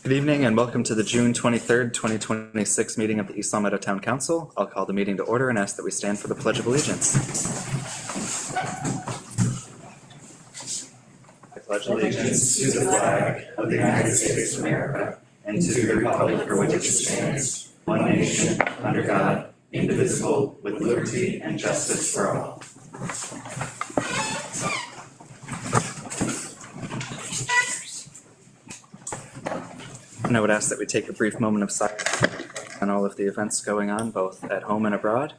Good evening and welcome to the June 23rd, 2026 meeting of the East Long Meadow Town Council. I'll call the meeting to order and ask that we stand for the Pledge of Allegiance. I pledge allegiance to the flag of the United States of America and to the republic for which it stands, one nation, under God, indivisible, with liberty and justice for all. And I would ask that we take a brief moment of silence on all of the events going on, both at home and abroad.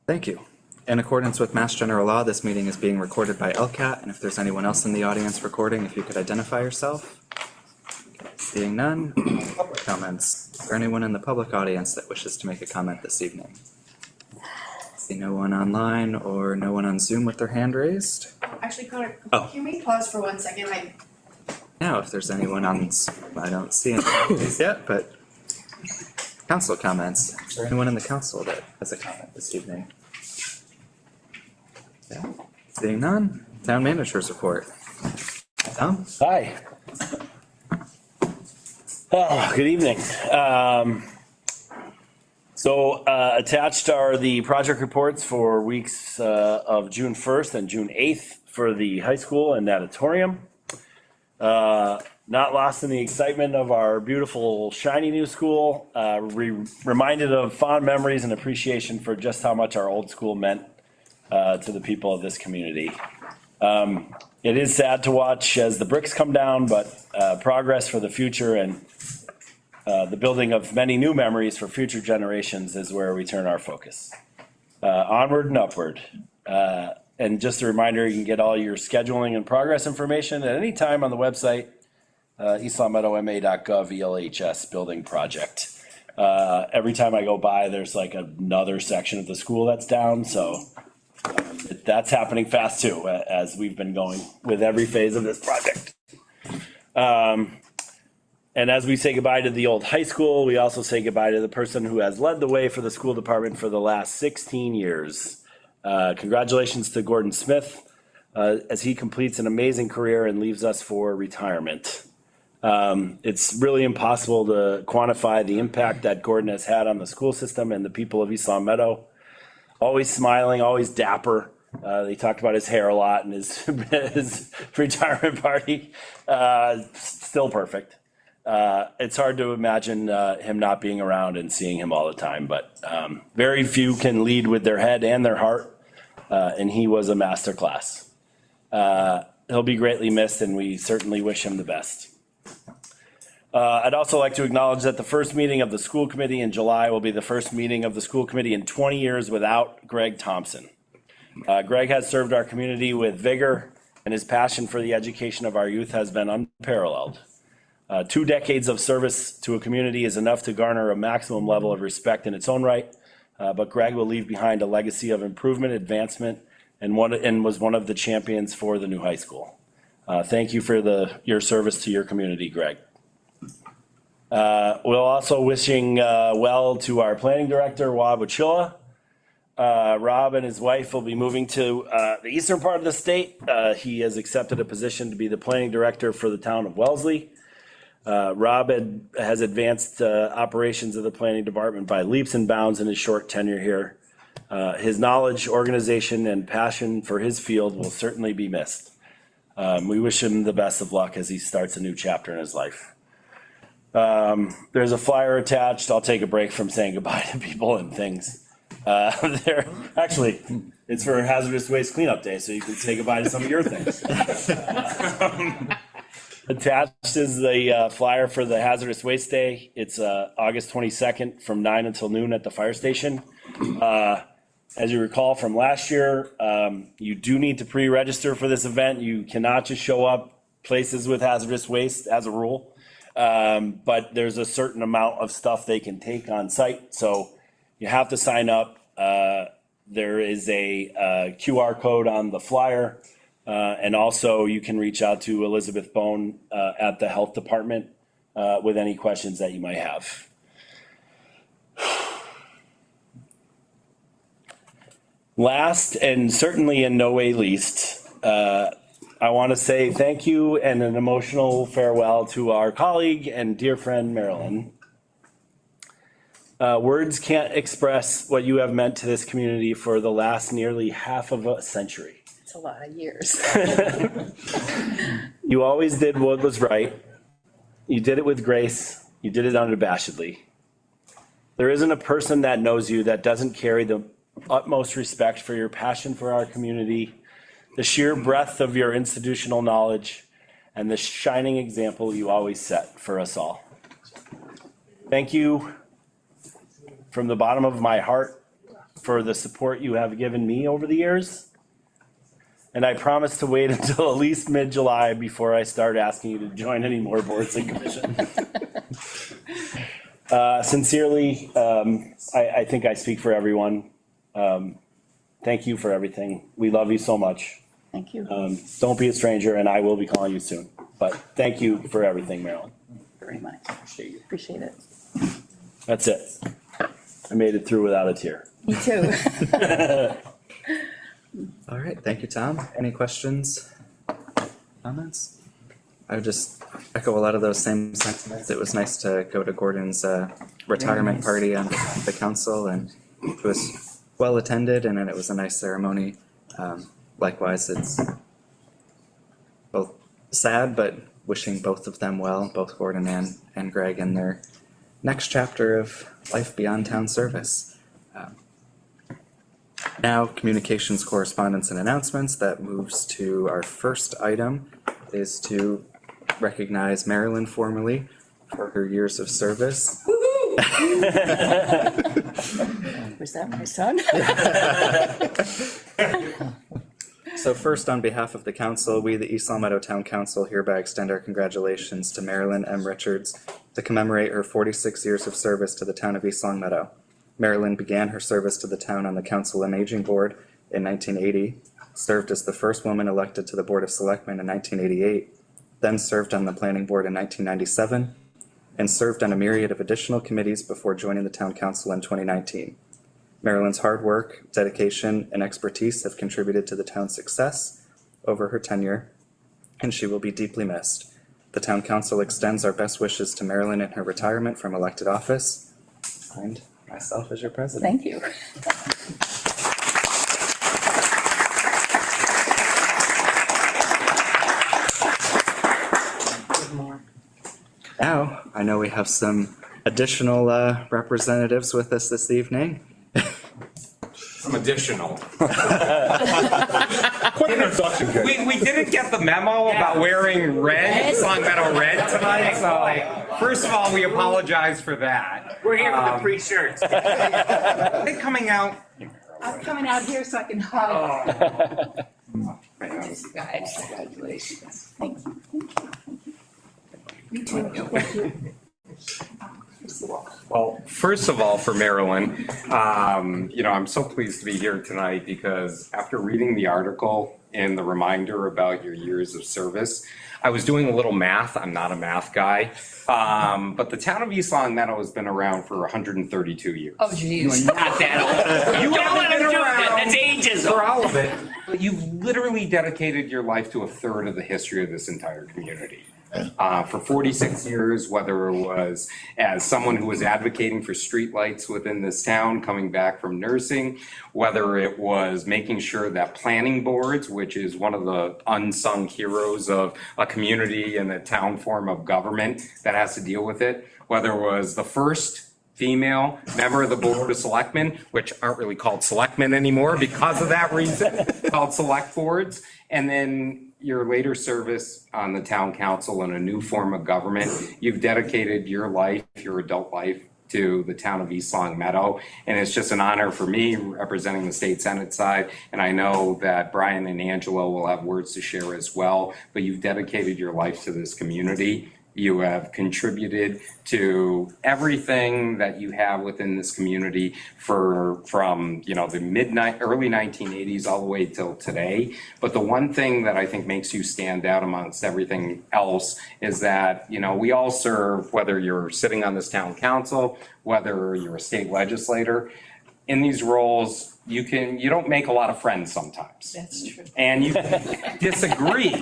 Thank you. In accordance with Mass General Law, this meeting is being recorded by LCAT, and if there's anyone else in the audience recording, if you could identify yourself. Seeing none, public comments. Is there anyone in the public audience that wishes to make a comment this evening? See no one online or no one on Zoom with their hand raised. Actually, Connor, can we pause for 1 second? Now, if there's anyone on Zoom, I don't see anyone yet, but council comments. Is there anyone in the council that has a comment this evening? Yeah. Seeing none, town manager's report. Tom? Hi. Oh, good evening. Attached are the project reports for weeks of June 1st and June 8th for the high school and auditorium. Not lost in the excitement of our beautiful, shiny new school. Reminded of fond memories and appreciation for just how much our old school meant to the people of this community. It is sad to watch as the bricks come down, but progress for the future and the building of many new memories for future generations is where we turn our focus. Onward and upward. And just a reminder, you can get all your scheduling and progress information at any time on the website, eastlongmeadowma.gov ELHS building project. Every time I go by, there's like another section of the school that's down, so that's happening fast too, as we've been going with every phase of this project. And as we say goodbye to the old high school, we also say goodbye to the person who has led the way for the school department for the last 16 years. Congratulations to Gordon Smith as he completes an amazing career and leaves us for retirement. It's really impossible to quantify the impact that Gordon has had on the school system and the people of East Long Meadow. Always smiling, always dapper. They talked about his hair a lot and his retirement party. Still perfect. It's hard to imagine him not being around and seeing him all the time, but very few can lead with their head and their heart, and he was a master class. He'll be greatly missed, and we certainly wish him the best. I'd also like to acknowledge that the first meeting of the school committee in July will be the first meeting of the school committee in 20 years without Greg Thompson. Greg has served our community with vigor, and his passion for the education of our youth has been unparalleled. 2 decades of service to a community is enough to garner a maximum level of respect in its own right, but Greg will leave behind a legacy of improvement, advancement, and was one of the champions for the new high school. Thank you for your service to your community, Greg. We're also wishing well to our planning director, Rob Ochilla. Rob and his wife will be moving to the eastern part of the state. He has accepted a position to be the planning director for the town of Wellesley. Rob has advanced operations of the planning department by leaps and bounds in his short tenure here. His knowledge, organization, and passion for his field will certainly be missed. We wish him the best of luck as he starts a new chapter in his life. There's a flyer attached. I'll take a break from saying goodbye to people and things. Actually, it's for Hazardous Waste Cleanup Day, so you can say goodbye to some of your things. Attached is the flyer for the Hazardous Waste Day. It's August 22nd from 9 until noon at the fire station. As you recall from last year, you do need to pre-register for this event. You cannot just show up places with hazardous waste as a rule, but there's a certain amount of stuff they can take on site. So you have to sign up. There is a QR code on the flyer. And also you can reach out to Elizabeth Bone at the health department with any questions that you might have. Last and certainly in no way least, I want to say thank you and an emotional farewell to our colleague and dear friend, Marilyn. Words can't express what you have meant to this community for the last nearly half of a century. It's a lot of years. You always did what was right. You did it with grace. You did it unabashedly. There isn't a person that knows you that doesn't carry the utmost respect for your passion for our community, the sheer breadth of your institutional knowledge, and the shining example you always set for us all. Thank you from the bottom of my heart for the support you have given me over the years. And I promise to wait until at least mid-July before I start asking you to join any more boards and commissions. Sincerely, I think I speak for everyone. Thank you for everything. We love you so much. Thank you Don't be a stranger, and I will be calling you soon. But thank you for everything, Marilyn. very much. Appreciate it. That's it. I made it through without a tear. Me too. All right, thank you, Tom. Any questions, comments? I would just echo a lot of those same sentiments. It was nice to go to Gordon's retirement party on the council, and it was well attended, and then it was a nice ceremony. Likewise, it's both sad, but wishing both of them well, both Gordon and Greg, in their next chapter of life beyond town service. Now, communications, correspondence, and announcements. That moves to our first item, is to recognize Marilyn formally for her years of service. Was that my son? So first, on behalf of the council, we, the East Long Meadow Town Council, hereby extend our congratulations to Marilyn M. Richards to commemorate her 46 years of service to the town of East Long Meadow. Marilyn began her service to the town on the Council on Aging Board in 1980, served as the first woman elected to the Board of Selectmen in 1988, then served on the Planning Board in 1997, and served on a myriad of additional committees before joining the Town Council in 2019. Marilyn's hard work, dedication, and expertise have contributed to the town's success over her tenure, and she will be deeply missed. The Town Council extends our best wishes to Marilyn in her retirement from elected office, and myself as your president. Thank you. Now, I know we have some additional representatives with us this evening. Some additional. Quick introduction, We didn't get the memo about wearing red, Long Meadow red tonight, so first of all, we apologize for that. We're here for the free shirts. Are they coming out? I'm coming out here so I can hug. Guys, congratulations. Thank you. Me too. Thank you. Well, first of all, for Marilyn, I'm so pleased to be here tonight because after reading the article and the reminder about your years of service, I was doing a little math. I'm not a math guy, but the town of East Long Meadow has been around for 132 years. Oh, geez. Not that old. You Don't haven't let been him do that. around That's ageism. for all of it, but you've literally dedicated your life to a third of the history of this entire community. For 46 years, whether it was as someone who was advocating for streetlights within this town, coming back from nursing, whether it was making sure that planning boards, which is one of the unsung heroes of a community and a town form of government that has to deal with it, whether it was the first female member of the Board of Selectmen, which aren't really called selectmen anymore because of that reason, called select boards, and then your later service on the town council in a new form of government. You've dedicated your life, your adult life, to the town of East Long Meadow. And it's just an honor for me representing the state Senate side. And I know that Brian and Angela will have words to share as well, but you've dedicated your life to this community. You have contributed to everything that you have within this community from the early 1980s all the way till today. But the one thing that I think makes you stand out amongst everything else is that, we all serve, whether you're sitting on this town council, whether you're a state legislator, in these roles, you don't make a lot of friends sometimes. That's true. And you can disagree,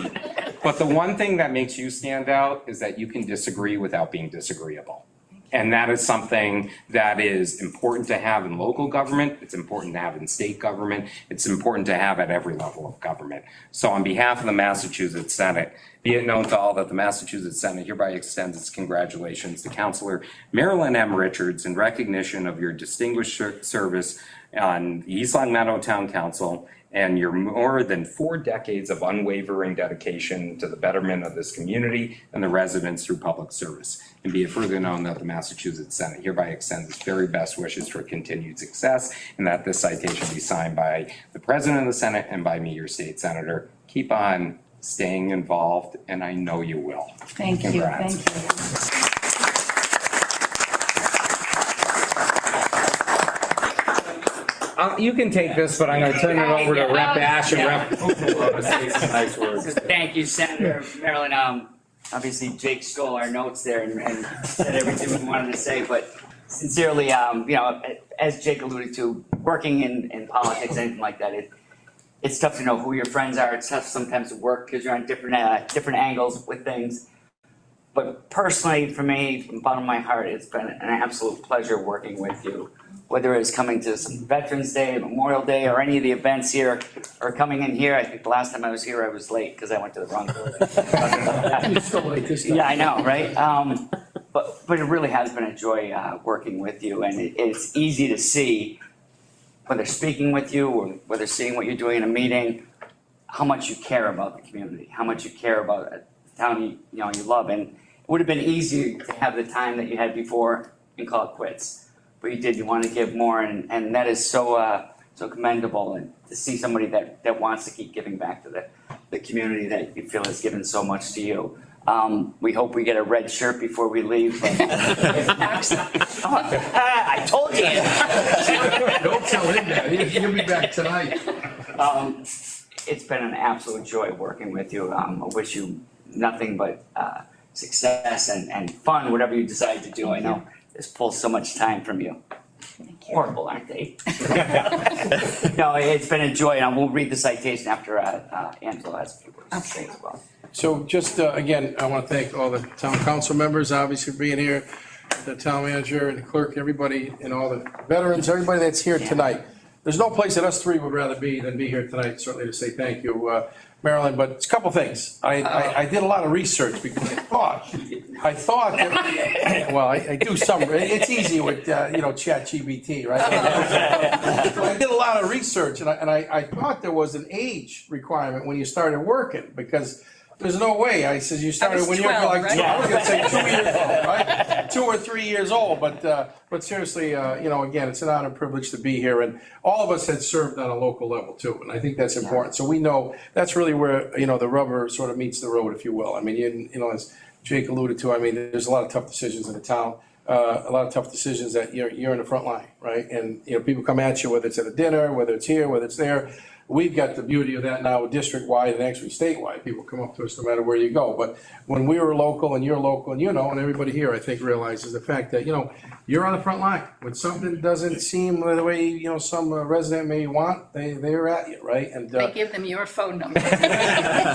but the one thing that makes you stand out is that you can disagree without being disagreeable. And that is something that is important to have in local government. It's important to have in state government. It's important to have at every level of government. So on behalf of the Massachusetts Senate, be it known to all that the Massachusetts Senate hereby extends its congratulations to Councilor Marilyn M. Richards in recognition of your distinguished service on the East Long Meadow Town Council and your more than 4 decades of unwavering dedication to the betterment of this community and the residents through public service. And be it further known that the Massachusetts Senate hereby extends its very best wishes for continued success, and that this citation be signed by the President of the Senate and by me, your state senator. Keep on staying involved, and I know you will. Thank you, Congrats. thank you. You can take this, but I'm going to turn it over to Rep. Ash and Rep. Kupalo to say some nice words. Thank you, Senator Marilyn. Obviously Jake stole our notes there and said everything we wanted to say, but sincerely, as Jake alluded to, working in politics, anything like that, it's tough to know who your friends are. It's tough sometimes to work because you're on different angles with things. But personally, for me, from the bottom of my heart, it's been an absolute pleasure working with you. Whether it's coming to some Veterans Day, Memorial Day, or any of the events here, or coming in here. I think the last time I was here, I was late because I went to the wrong building. You're still late this time. Yeah, I know, right? But it really has been a joy working with you, and it's easy to see, whether speaking with you or whether seeing what you're doing in a meeting, how much you care about the community, how much you care about the town you love. And it would have been easy to have the time that you had before and call it quits. But you did, you want to give more, and that is so commendable, and to see somebody that wants to keep giving back to the community that you feel has given so much to you. We hope we get a red shirt before we leave. But I told you. Don't tell him that. He'll be back tonight. It's been an absolute joy working with you. I wish you nothing but success and fun, whatever you decide to do. I know this pulls so much time from you. Horrible, aren't they? No, it's been a joy, and we'll read the citation after Angela has a few words to say as well. So just, again, I want to thank all the town council members, obviously, for being here, the town manager and the clerk, everybody, and all the veterans, everybody that's here tonight. There's no place that us three would rather be than be here tonight, certainly to say thank you, Marilyn. But it's a couple things. I did a lot of research because I thought that, well, I do some, it's easy with, ChatGPT, right? So I did a lot of research, and I thought there was an age requirement when you started working, because there's no way. I says you started when you were 12, like, right? I was gonna say 2 years old, right? 2 or 3 years old, but seriously, again, it's an honor and privilege to be here, and all of us had served on a local level too, and I think that's important. So we know that's really where, the rubber sort of meets the road, if you will. I mean, as Jake alluded to, I mean, there's a lot of tough decisions in the town, a lot of tough decisions that you're in the front line, right? And, people come at you, whether it's at a dinner, whether it's here, whether it's there. We've got the beauty of that now district-wide and actually statewide. People come up to us no matter where you go. But when we were local and you're local and and everybody here, I think, realizes the fact that, you're on the front line. When something doesn't seem the way, some resident may want, they're at you, right? And I give them your phone number. yeah,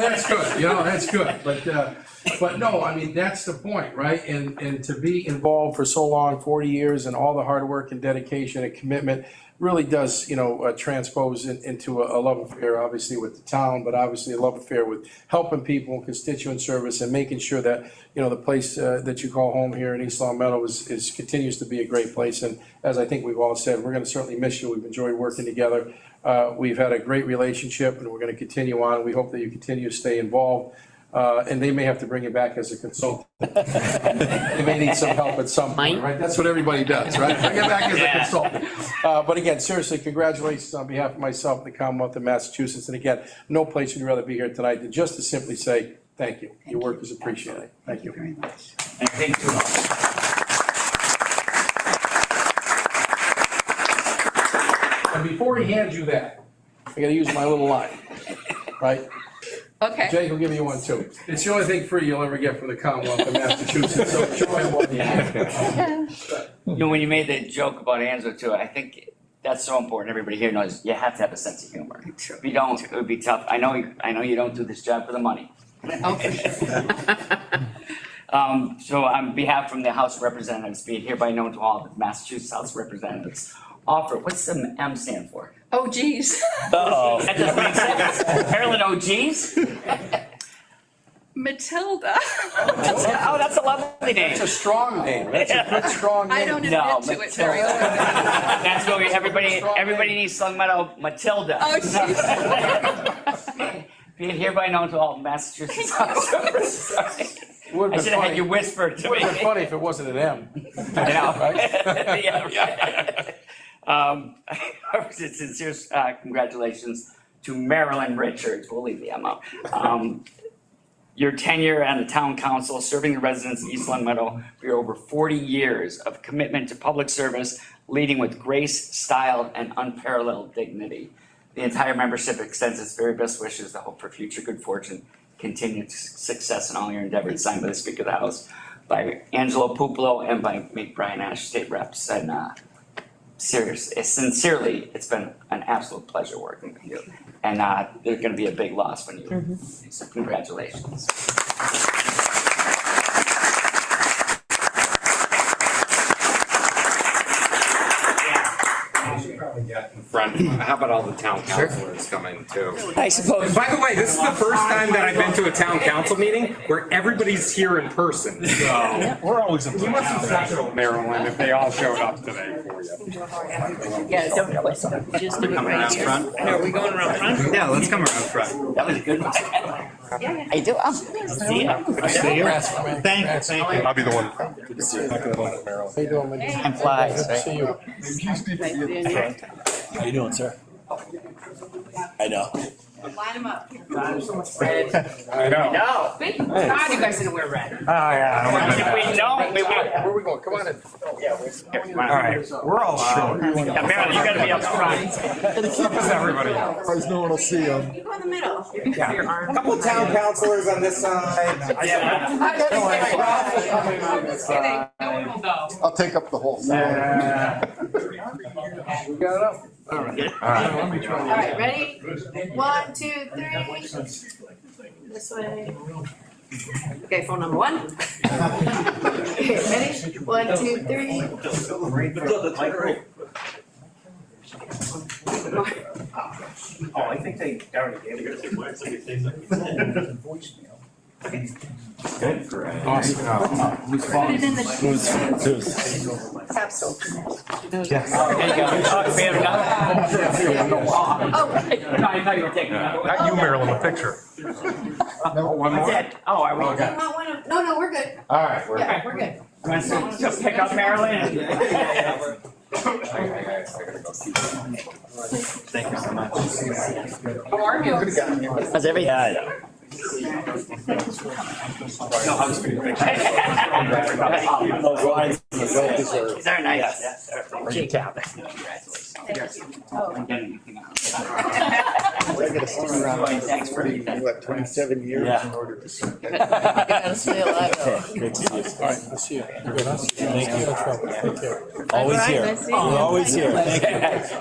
that's good. That's good. But no, I mean, that's the point, right? And to be involved for so long, 40 years, and all the hard work and dedication and commitment really does, transpose into a love affair, obviously, with the town, but obviously a love affair with helping people and constituent service and making sure that, the place that you call home here in East Long Meadow is continues to be a great place. And as I think we've all said, we're going to certainly miss you. We've enjoyed working together. We've had a great relationship, and we're going to continue on. We hope that you continue to stay involved. And they may have to bring you back as a consultant. They may need some help at some point, right? That's what everybody does, right? Bring you back as a consultant. But again, seriously, congratulations on behalf of myself and the Commonwealth of Massachusetts. And again, no place would rather be here tonight than just to simply say thank you. Your work is appreciated. Thank you very much. And thank you all. And before he hands you that, I gotta use my little line, right? Okay. Jake will give you one too. It's the only thing free you'll ever get from the Commonwealth of Massachusetts, so enjoy it while you can. When you made the joke about Angela too, I think that's so important. Everybody here knows you have to have a sense of humor. If you don't, it would be tough. I know you don't do this job for the money. Oh, for sure. So on behalf from the House of Representatives, be it hereby known to all the Massachusetts House of Representatives, offer, what's the M stand for? Oh, geez. Uh-oh. That doesn't make sense. Marilyn OGs? Matilda. Oh, that's a lovely name. It's a strong name. That's a good, strong name. I don't No, admit to it very often. That's what everybody needs Long Meadow Matilda. Oh, jeez. Be it hereby known to all Massachusetts House of Representatives. Would've I been should have had funny. you whisper to Would me. have been funny if it wasn't an M. I know. Yeah, right. Sincere congratulations to Marilyn Richards. We'll leave the M out. Your tenure on the town council, serving the residents of East Long Meadow for your over 40 years of commitment to public service, leading with grace, style, and unparalleled dignity. The entire membership extends its very best wishes to hope for future good fortune, continued success in all your endeavors, signed by the Speaker of the House, by Angelo Pupolo, and by me, Brian Ash, State Reps. And sincerely, it's been an absolute pleasure working with you. And there's going to be a big loss when you. So congratulations. Get in front. How about all the town councilors coming too? I suppose. By the way, this is the first time that I've been to a town council meeting where everybody's here in person. So We're always in you must be special, Marilyn, if they all showed up today for you. Yeah, don't just do it right here. Are we going around front? Yeah, let's come around front. That was a good one. I do. See ya. Thank you. I'll be the one. Good to see you. Not gonna lie to Meryl. How you doing, man? And flies, Good to see you. How you doing, sir? I know. Line them up. I know. No. God, you guys didn't wear red. Oh, yeah. If we don't, we will. Where are we going? Come on in. All right, we're all short. Yeah, Marilyn, you gotta be up front. Everybody. Otherwise, no one will see them. You go in the middle. A couple town councilors on this side. I'll take up the whole side. We got it up. All right. All right, ready? 1, 2, 3. This way. Okay, phone number 1. Okay, ready? 1, 2, 3. Oh, I think they already gave it. Awesome. Put it in the capsule. There you go. We have another. Oh, No, I thought you were taking another one. Not you, Marilyn, the picture. One more? That's it. Oh, are we? you want one of, no, we're good. All right. Yeah, we're good. Want to pick up Marilyn? Thank you so much. How are you? How's everything? Yeah, These are nice. Oh. I gotta stick around Thanks for everything. what, 27 years Yeah. in order to see. Great to see you. All right, we'll see you. You're good, huh? Thank you. No trouble. Take care. Always here. Nice seeing you. We're always here. Thank you.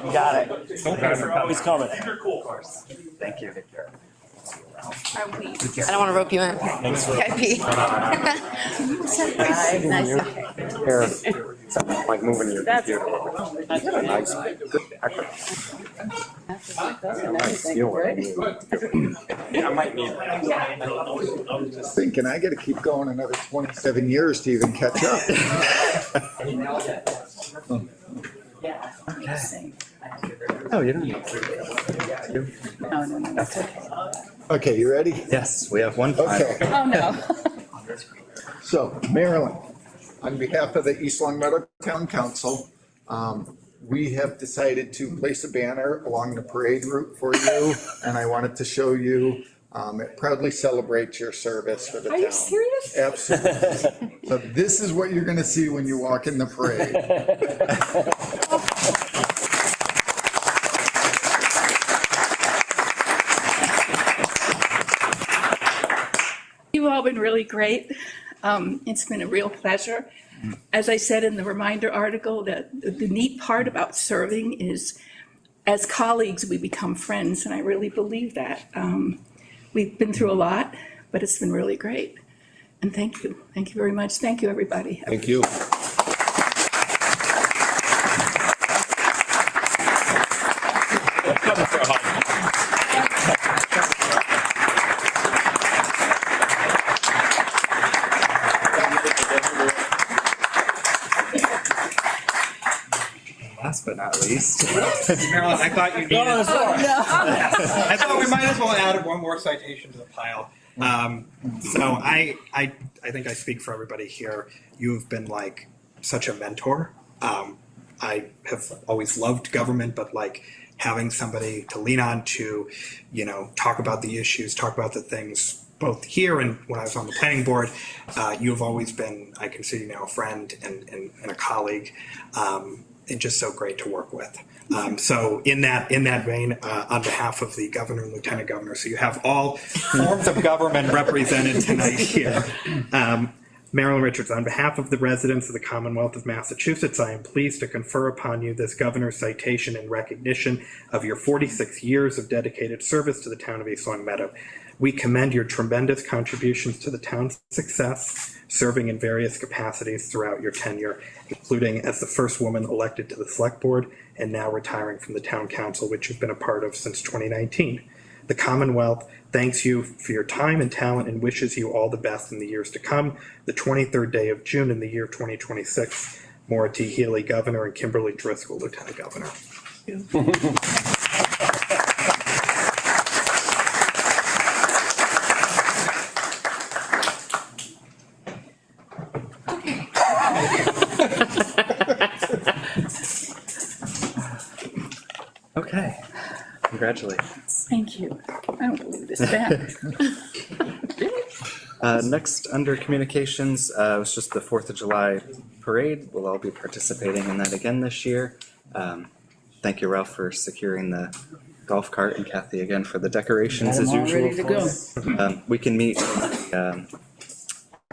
You got it. Thank you for always coming. Thank you. Are we? I don't want to rope you in. Thanks for. VIP. Nice. Like moving your computer. Nice. I might need that. Thinking I gotta keep going another 27 years to even catch up. Oh, you don't need to. No, that's okay. Okay, you ready? Yes, we have one final. Okay, Oh, no. so Marilyn, on behalf of the East Long Meadow Town Council, we have decided to place a banner along the parade route for you, and I wanted to show you, it proudly celebrates your service for the town. Are you serious? Absolutely. So this is what you're gonna see when you walk in the parade. You've all been really great. It's been a real pleasure. as I said in the reminder article, that the neat part about serving is as colleagues, we become friends, and I really believe that. We've been through a lot, but it's been really great. And thank you. Thank you very much. Thank you, everybody. Thank you. Last but not least. Marilyn, I thought you needed. I thought we might as well add one more citation to the pile. So I think I speak for everybody here. You've been like such a mentor. I have always loved government, but like having somebody to lean on to, you know, talk about the issues, talk about the things both here and when I was on the planning board, you have always been, I consider you now a friend and a colleague, and just so great to work with. So in that vein, on behalf of the governor and lieutenant governor, so you have all forms of government represented tonight here. Marilyn Richards, on behalf of the residents of the Commonwealth of Massachusetts, I am pleased to confer upon you this governor's citation in recognition of your 46 years of dedicated service to the town of East Long Meadow. We commend your tremendous contributions to the town's success, serving in various capacities throughout your tenure, including as the first woman elected to the select board and now retiring from the town council, which you've been a part of since 2019. The Commonwealth thanks you for your time and talent and wishes you all the best in the years to come. The 23rd day of June in the year 2026, Maura T. Healy, Governor, and Kimberly Driscoll, Lieutenant Governor. Okay, congratulations. Thank you. I don't believe this back. Next, under communications, it was just the 4th of July parade. We'll all be participating in that again this year. Thank you, Ralph, for securing the golf cart, and Kathy again for the decorations as usual. Ready to go. We can meet in the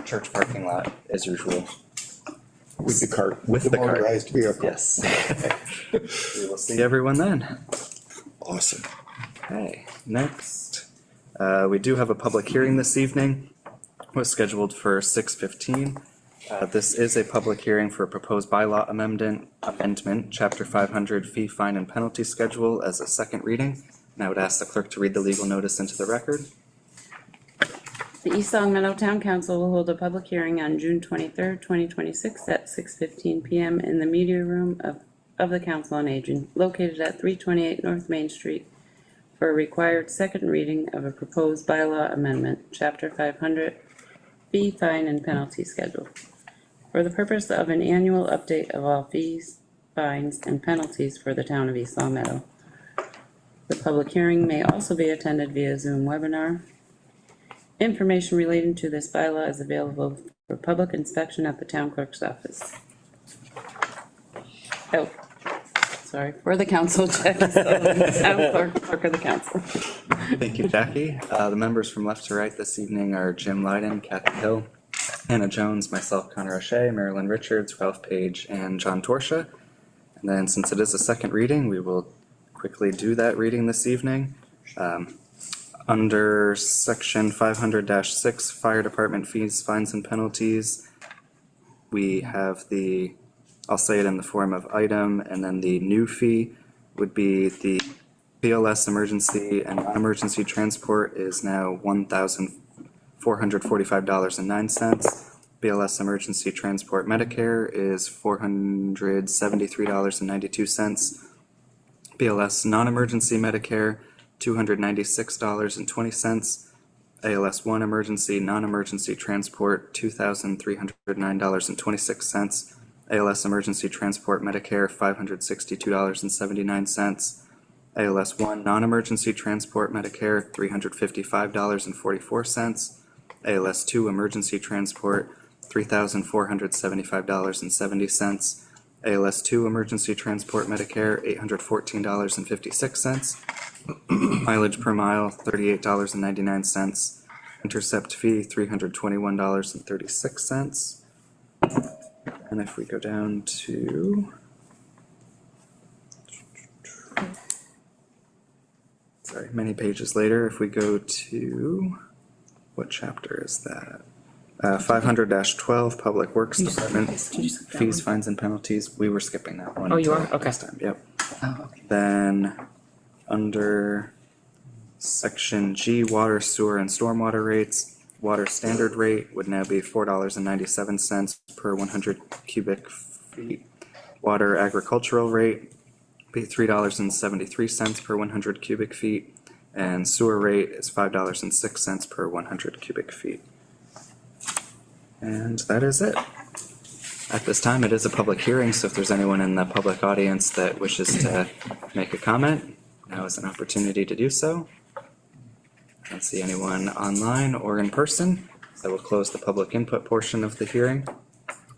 church parking lot as usual. With the cart. With the cart. motorized vehicle. Yes. We will see everyone then. Awesome. Okay, next, we do have a public hearing this evening. It was scheduled for 6:15. This is a public hearing for a proposed bylaw amendment, chapter 500 fee, fine, and penalty schedule as a second reading. And I would ask the clerk to read the legal notice into the record. The East Long Meadow Town Council will hold a public hearing on June 23rd, 2026 at 6:15 PM in the media room of the Council on Aging, located at 328 North Main Street, for a required second reading of a proposed bylaw amendment, Chapter 500, fee, fine, and penalty schedule, for the purpose of an annual update of all fees, fines, and penalties for the town of East Long Meadow. The public hearing may also be attended via Zoom webinar. Information relating to this bylaw is available for public inspection at the town clerk's office. Oh, sorry, for the council, Jackie Sullivan, town clerk of the council. Thank you, Jackie. The members from left to right this evening are Jim Lyden, Kathy Hill, Hannah Jones, myself, Connor O'Shea, Marilyn Richards, Ralph Page, and John Torsha. And then since it is a second reading, we will quickly do that reading this evening. Under section 500-6, fire department fees, fines, and penalties, we have the, I'll say it in the form of item, and then the new fee would be the BLS emergency and non-emergency transport is now $1,445.09. BLS emergency transport Medicare is $473.92. BLS non-emergency Medicare, $296.20. ALS 1 emergency, non-emergency transport, $2,309.26. ALS emergency transport Medicare, $562.79. ALS 1 non-emergency transport Medicare, $355.44. ALS 2 emergency transport, $3,475.70. ALS 2 emergency transport Medicare, $814.56. Mileage per mile, $38.99. Intercept fee, $321.36. And if we go down to, sorry, many pages later, if we go to, what chapter is that? 500-12, Public Works Department, fees, fines, and penalties. We were skipping that one. Oh, you are? until Okay. next time. Yep. Oh, okay. Then, under section G, water, sewer, and stormwater rates, water standard rate would now be $4.97 per 100 cubic feet. Water agricultural rate be $3.73 per 100 cubic feet. And sewer rate is $5.06 per 100 cubic feet. And that is it. At this time, it is a public hearing, so if there's anyone in the public audience that wishes to make a comment, now is an opportunity to do so. I don't see anyone online or in person, so we'll close the public input portion of the hearing.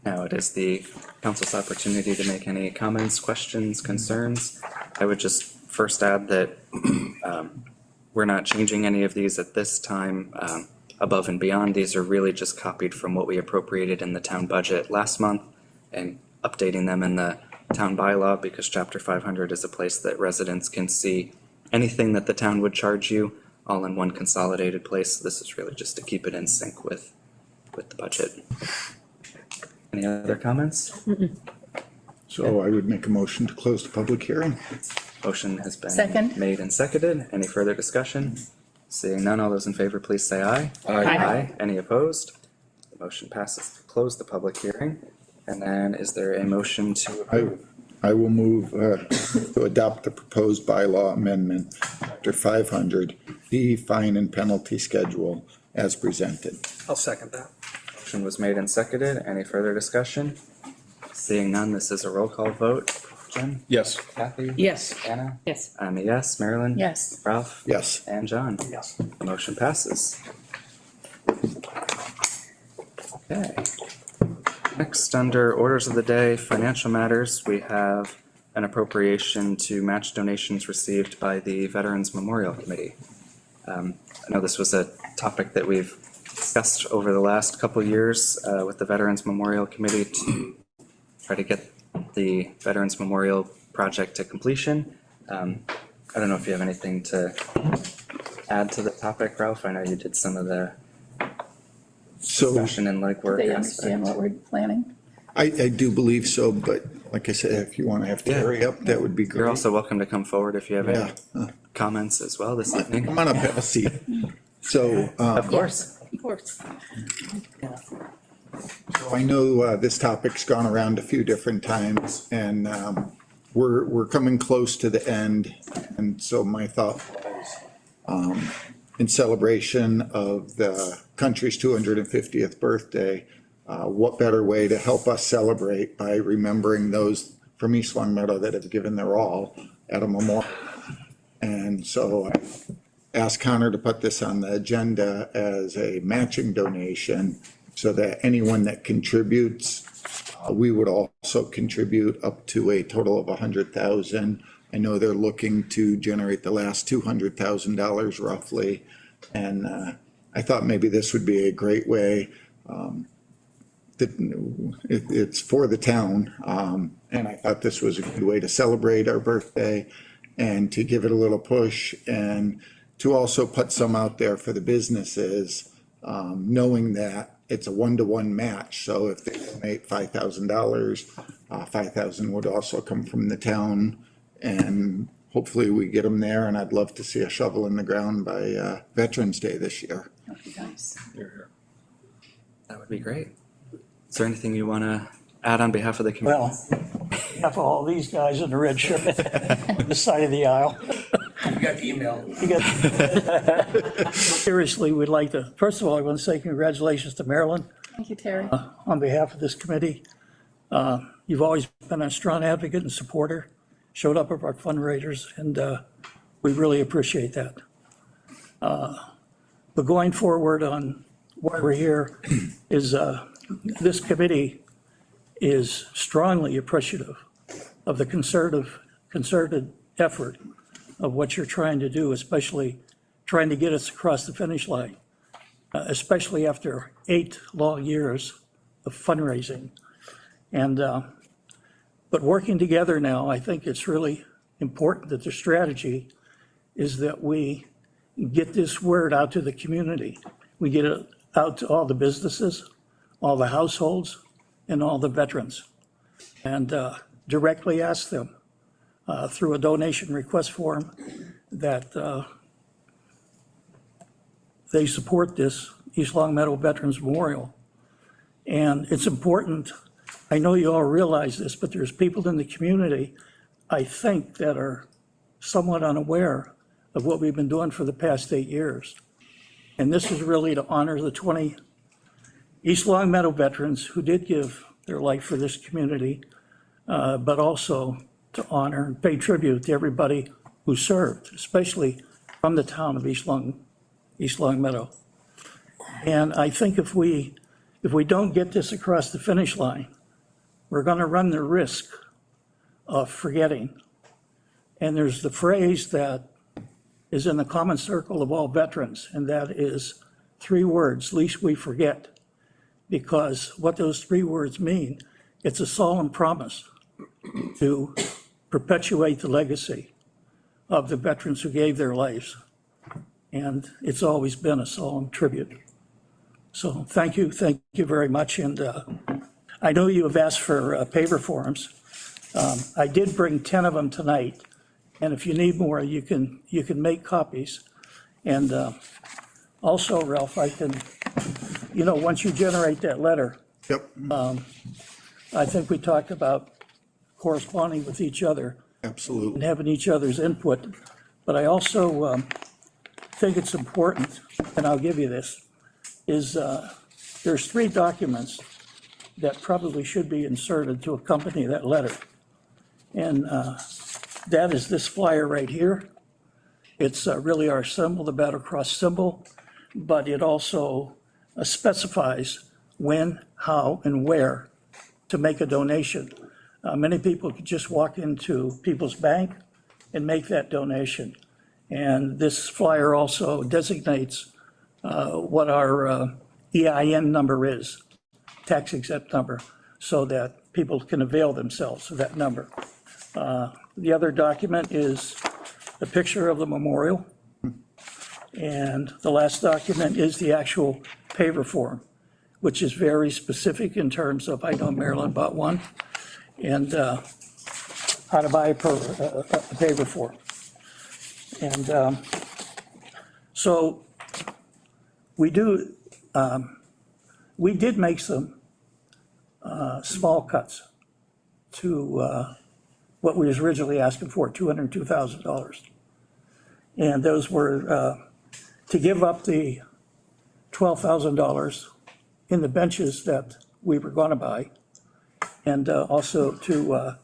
Now it is the council's opportunity to make any comments, questions, concerns. I would just first add that we're not changing any of these at this time. Above and beyond, these are really just copied from what we appropriated in the town budget last month and updating them in the town bylaw, because chapter 500 is a place that residents can see anything that the town would charge you all in one consolidated place. So this is really just to keep it in sync with the budget. Any other comments? So I would make a motion to close the public hearing. Motion has been Second. made and seconded. Any further discussion? Seeing none, all those in favor, please say aye. Aye. Any opposed? The motion passes to close the public hearing. And then is there a motion to? I will move to adopt the proposed bylaw amendment, chapter 500, fee, fine, and penalty schedule as presented. I'll second that. Motion was made and seconded. Any further discussion? Seeing none, this is a roll call vote. Jim? Yes. Kathy? Yes. Anna? Yes. I'm a yes. Marilyn? Yes. Ralph? Yes. And John? Yes. Motion passes. Okay. Next, under orders of the day, financial matters, we have an appropriation to match donations received by the Veterans Memorial Committee. I know this was a topic that we've discussed over the last couple years with the Veterans Memorial Committee to try to get the Veterans Memorial project to completion. I don't know if you have anything to add to the topic, Ralph. I know you did some of the So discussion and legwork They understand aspect. what we're planning. I do believe so, but like I said, if you want to have to Yeah. hurry up, that would be great. You're also welcome to come forward if you have any Yeah. comments as well this evening. Come on up, have a seat. So, Of course. Of course. so I know this topic's gone around a few different times, and we're coming close to the end. And so my thought was, in celebration of the country's 250th birthday, what better way to help us celebrate by remembering those from East Long Meadow that have given their all at a memorial. And so I asked Connor to put this on the agenda as a matching donation so that anyone that contributes, we would also contribute up to a total of 100,000. I know they're looking to generate the last $200,000 roughly. And I thought maybe this would be a great way. It's for the town, and I thought this was a good way to celebrate our birthday and to give it a little push and to also put some out there for the businesses, knowing that it's a 1-to-1 match. So if they donate $5,000, 5,000 would also come from the town, and hopefully we get them there. And I'd love to see a shovel in the ground by Veterans Day this year. That'd be nice. That would be great. Is there anything you want to add on behalf of the committee? Well, half of all these guys in the red shirt on the side of the aisle. You got the email. Seriously, we'd like to, first of all, I want to say congratulations to Marilyn Thank you, Terry. on behalf of this committee. You've always been a strong advocate and supporter, showed up at our fundraisers, and we really appreciate that. But going forward on why we're here is this committee is strongly appreciative of the concerted effort of what you're trying to do, especially trying to get us across the finish line, especially after 8 long years of fundraising. And, but working together now, I think it's really important that the strategy is that we get this word out to the community. We get it out to all the businesses, all the households, and all the veterans. And directly ask them through a donation request form that they support this East Long Meadow Veterans Memorial. And it's important, I know you all realize this, but there's people in the community, I think, that are somewhat unaware of what we've been doing for the past 8 years. And this is really to honor the 20 East Long Meadow veterans who did give their life for this community, but also to honor and pay tribute to everybody who served, especially from the town of East Long Meadow. And I think if we don't get this across the finish line, we're going to run the risk of forgetting. And there's the phrase that is in the common circle of all veterans, and that is 3 words, "Least we forget." Because what those 3 words mean, it's a solemn promise to perpetuate the legacy of the veterans who gave their lives. And it's always been a solemn tribute. So thank you very much. And I know you have asked for paper forms. I did bring 10 of them tonight. And if you need more, you can make copies. And also, Ralph, I can, once you generate that letter, Yep, I think we talked about corresponding with each other and absolutely. having each other's input. But I also think it's important, and I'll give you this, is there's 3 documents that probably should be inserted to accompany that letter. And that is this flyer right here. It's really our symbol, the Battle Cross symbol, but it also specifies when, how, and where to make a donation. Many people could just walk into People's Bank and make that donation. And this flyer also designates what our EIN number is, tax exempt number, so that people can avail themselves of that number. The other document is a picture of the memorial. And the last document is the actual paper form, which is very specific in terms of, I know Marilyn bought one, and how to buy a paper form. And so we did make some small cuts to what we was originally asking for, $202,000. And those were to give up the $12,000 in the benches that we were going to buy, and also to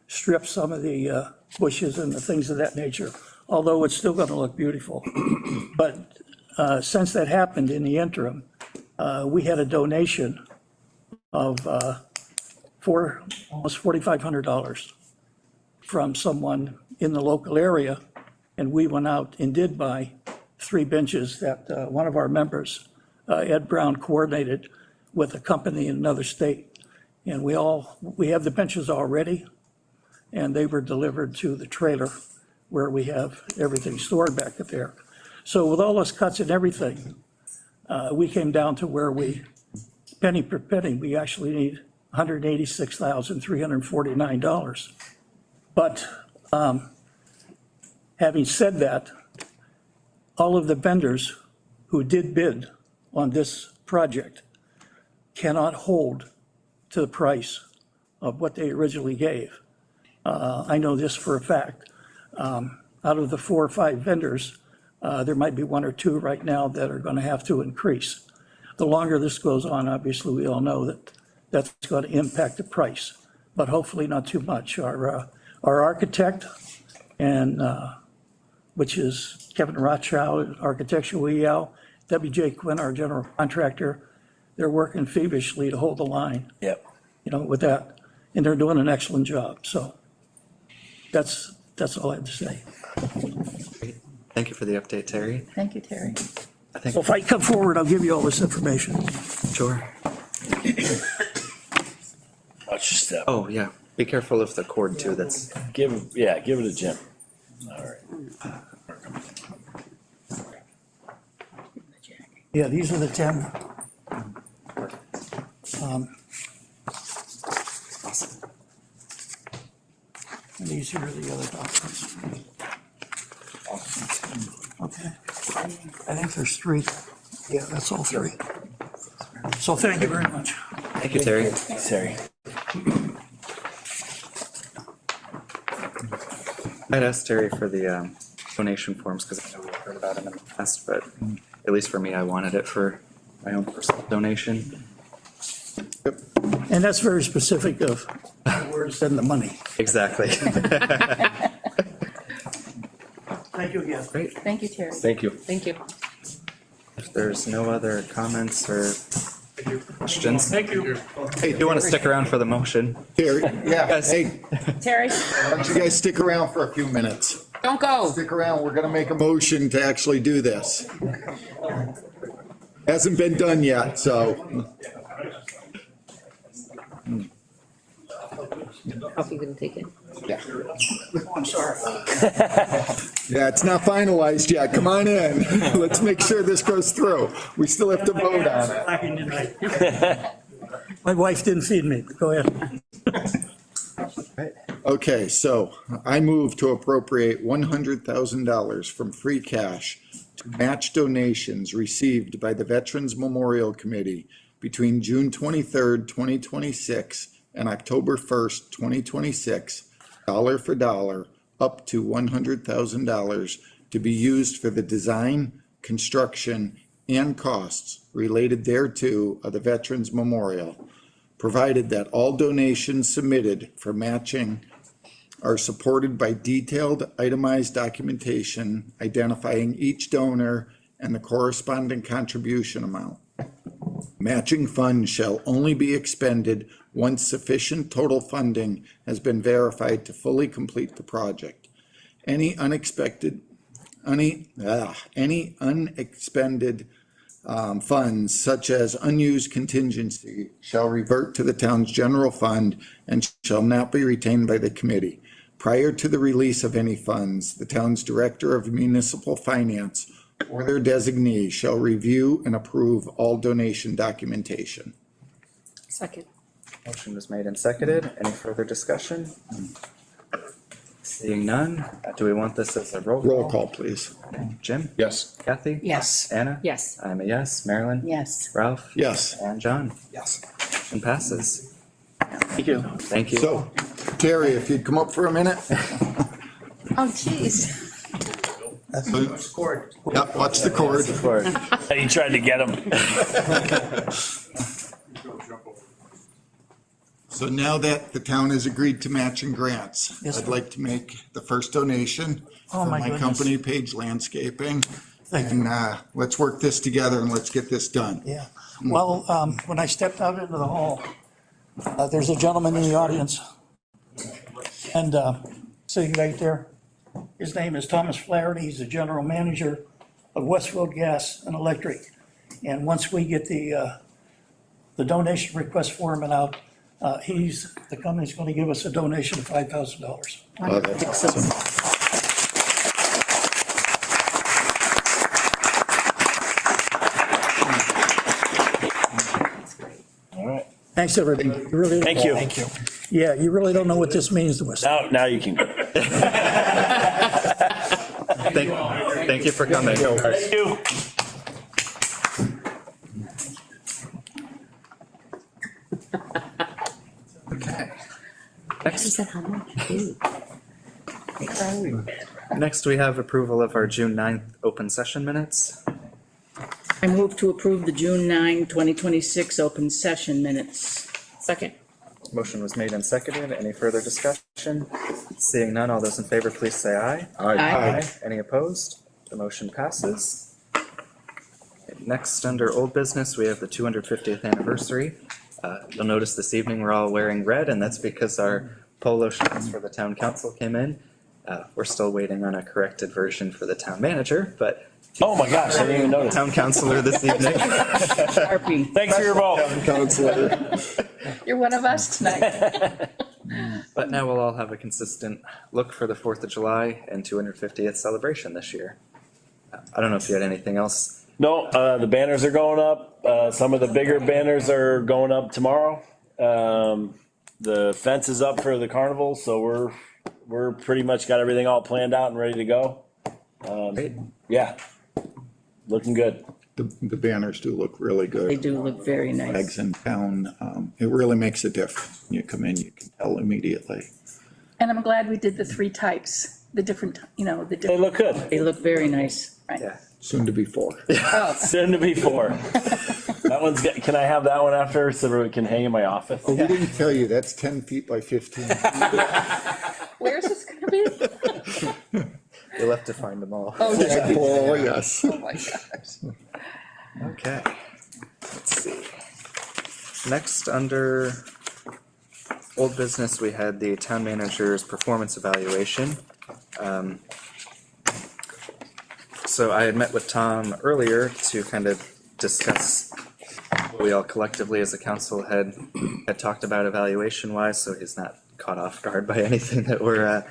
strip some of the bushes and the things of that nature, although it's still going to look beautiful. But since that happened in the interim, we had a donation of almost $4,500 from someone in the local area, and we went out and did buy 3 benches that one of our members, Ed Brown, coordinated with a company in another state. And we have the benches already, and they were delivered to the trailer where we have everything stored back there. So with all those cuts and everything, we came down to where penny per penny, we actually need $186,349. But having said that, all of the vendors who did bid on this project cannot hold to the price of what they originally gave. I know this for a fact. Out of the 4 or 5 vendors, there might be 1 or 2 right now that are going to have to increase. The longer this goes on, obviously, we all know that that's going to impact the price, but hopefully not too much. Our architect, and which is Kevin Rothschild, Architectural EL, WJ Quinn, our general contractor, they're working feverishly to hold the line. Yep. With that, and they're doing an excellent job. So that's all I have to say. Great. Thank you for the update, Terry. Thank you, Terry. I think, So if I come forward, I'll give you all this information. sure. watch your step. Oh, yeah. Be careful of the cord too. That's, Give it to Jim. All right. Yeah, these are the 10. And these here are the other documents. Okay. I think there's 3. Yeah, that's all 3. So thank you very much. thank you, Terry. Thanks, Terry. I'd asked Terry for the donation forms because I know we've heard about them in the past, but at least for me, I wanted it for my own personal donation. And that's very specific of where to send the money. Exactly. Thank you again. Great. Thank you, Terry. Thank you. Thank you. If there's no other comments or questions, Thank you. Hey, if you want to stick around for the motion. Terry, yeah, Yes. hey, Terry, why don't you guys stick around for a few minutes? don't go. Stick around, we're gonna make a motion to actually do this. Hasn't been done yet, so. Hope you can take it. I'm sorry. Yeah, it's not finalized yet. Come on in. Let's make sure this goes through. We still have to vote on it. Lacking tonight. My wife didn't feed me. Go ahead. Okay, so I move to appropriate $100,000 from free cash to match donations received by the Veterans Memorial Committee between June 23rd, 2026 and October 1st, 2026, dollar for dollar, up to $100,000 to be used for the design, construction, and costs related thereto of the Veterans Memorial, provided that all donations submitted for matching are supported by detailed itemized documentation identifying each donor and the corresponding contribution amount. Matching funds shall only be expended once sufficient total funding has been verified to fully complete the project. Any unexpended funds such as unused contingency shall revert to the town's general fund and shall not be retained by the committee. Prior to the release of any funds, the town's Director of Municipal Finance or their designee shall review and approve all donation documentation. Second. Motion was made and seconded. Any further discussion? Seeing none, do we want this as a roll call? Roll call, please. Jim? Yes. Kathy? Yes. Anna? Yes. I'm a yes. Marilyn? Yes. Ralph? Yes. And John? Yes. Motion passes. Thank you. Thank you. So, Terry, if you'd come up for a minute. Oh, jeez. Yep, watch the cord. He tried to get him. So now that the town has agreed to matching grants, Yes, I'd sir. like to make the first donation Oh, from my my goodness. company, Page Landscaping. Thank you. And let's work this together and let's get this done. Yeah. Well, when I stepped out into the hall, there's a gentleman in the audience. And sitting right there, his name is Thomas Flaherty. He's the general manager of Westfield Gas and Electric. And once we get the donation request form and out, the company's going to give us a donation of $5,000. Oh, that's awesome. All right. Thanks, everybody. You really- Thank you. Thank you. Yeah, you really don't know what this means to us. Now you can go. Thank you for coming. Thank you. Next, we have approval of our June 9th open session minutes. I move to approve the June 9, 2026 open session minutes. Second. Motion was made and seconded. Any further discussion? Seeing none, all those in favor, please say aye. Aye. Any opposed? The motion passes. Next, under old business, we have the 250th anniversary. You'll notice this evening we're all wearing red, and that's because our polo shirts for the town council came in. We're still waiting on a corrected version for the town manager, but Oh my gosh, I didn't even notice. town councilor this evening. Sharpie. Thanks for your vote. Counselor. You're one of us tonight. But now we'll all have a consistent look for the 4th of July and 250th celebration this year. I don't know if you had anything else. No, the banners are going up. Some of the bigger banners are going up tomorrow. The fence is up for the carnival, so we're pretty much got everything all planned out and ready to go. Great. Yeah, looking good. The banners do look really They good. do look very nice. Flags in town, it really makes a difference. You come in, you can tell immediately. And I'm glad we did the three types, the different, the They different. look good. They look very nice. Yeah. Soon to be 4. Oh, Soon to be 4. That one's good. Can I have that one after so we can hang in my office? We didn't tell you, that's 10 feet by 15. Where's this gonna be? You'll have to find them all. oh, yeah. Oh, yes. Oh, my gosh. Okay. Let's see. Next, under old business, we had the town manager's performance evaluation. So I had met with Tom earlier to kind of discuss what we all collectively as a council had talked about evaluation wise, so he's not caught off guard by anything that we're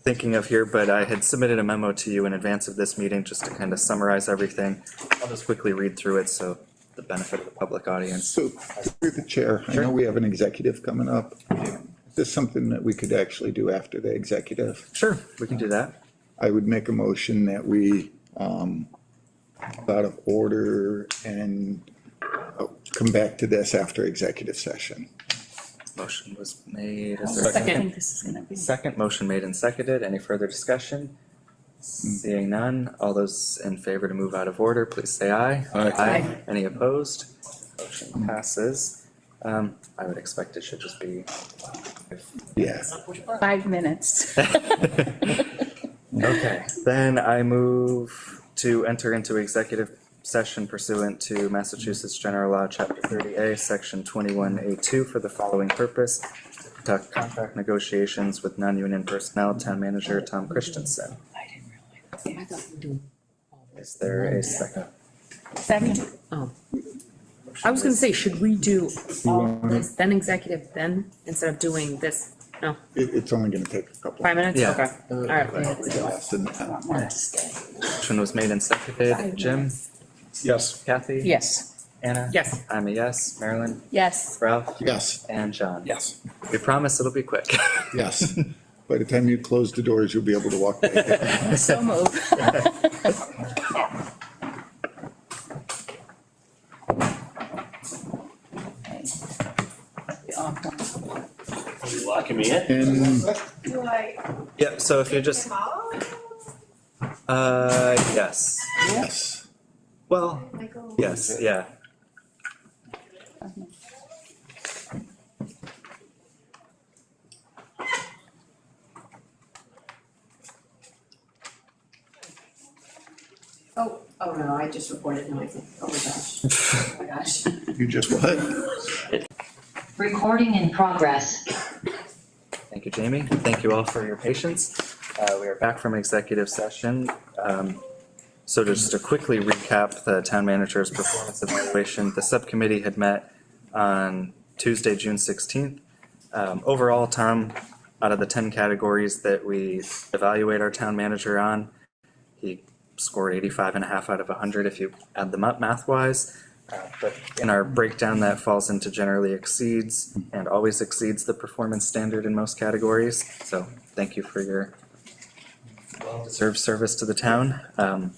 thinking of here, but I had submitted a memo to you in advance of this meeting just to kind of summarize everything. I'll just quickly read through it so the benefit of the public audience. So, through the chair, I know we have an executive coming up. Is this something that we could actually do after the executive? Sure, we can do that. I would make a motion that we, out of order and come back to this after executive session. Motion was made. Is there a I think this is gonna be. second? Motion made and seconded. Any further discussion? Seeing none, all those in favor to move out of order, please say aye. Aye. Any opposed? Motion passes. I would expect it should just be. Yeah. 5 minutes. Okay, then I move to enter into executive session pursuant to Massachusetts General Law, Chapter 30A, Section 21A2 for the following purpose. Conduct contract negotiations with non-union personnel, Town Manager Tom Christensen. Is there a second? Second. I was gonna say, should we do all this, then executive, then, instead of doing this? No, It's only gonna take a couple. 5 minutes? Yeah. Okay, all right. Less than that. Motion was made and seconded. Jim? Yes. Kathy? Yes. Anna? Yes. I'm a yes. Marilyn? Yes. Ralph? Yes, And John? Yes. We promise it'll be quick. yes. By the time you close the doors, you'll be able to walk back. So move. Are you locking me in? And Do I Yep, so if you just, follow? yes. yes, Well, yes, yeah. Oh, no, I just reported noisy. Oh, my gosh. Oh, my gosh. you just what? Recording in progress. Thank you, Jamie. Thank you all for your patience. We are back from executive session. So just to quickly recap the town manager's performance evaluation, the subcommittee had met on Tuesday, June 16th. Overall, Tom, out of the 10 categories that we evaluate our town manager on, he scored 85.5 out of 100 if you add them up math-wise. But in our breakdown, that falls into generally exceeds and always exceeds the performance standard in most categories. So thank you for your well-deserved service to the town.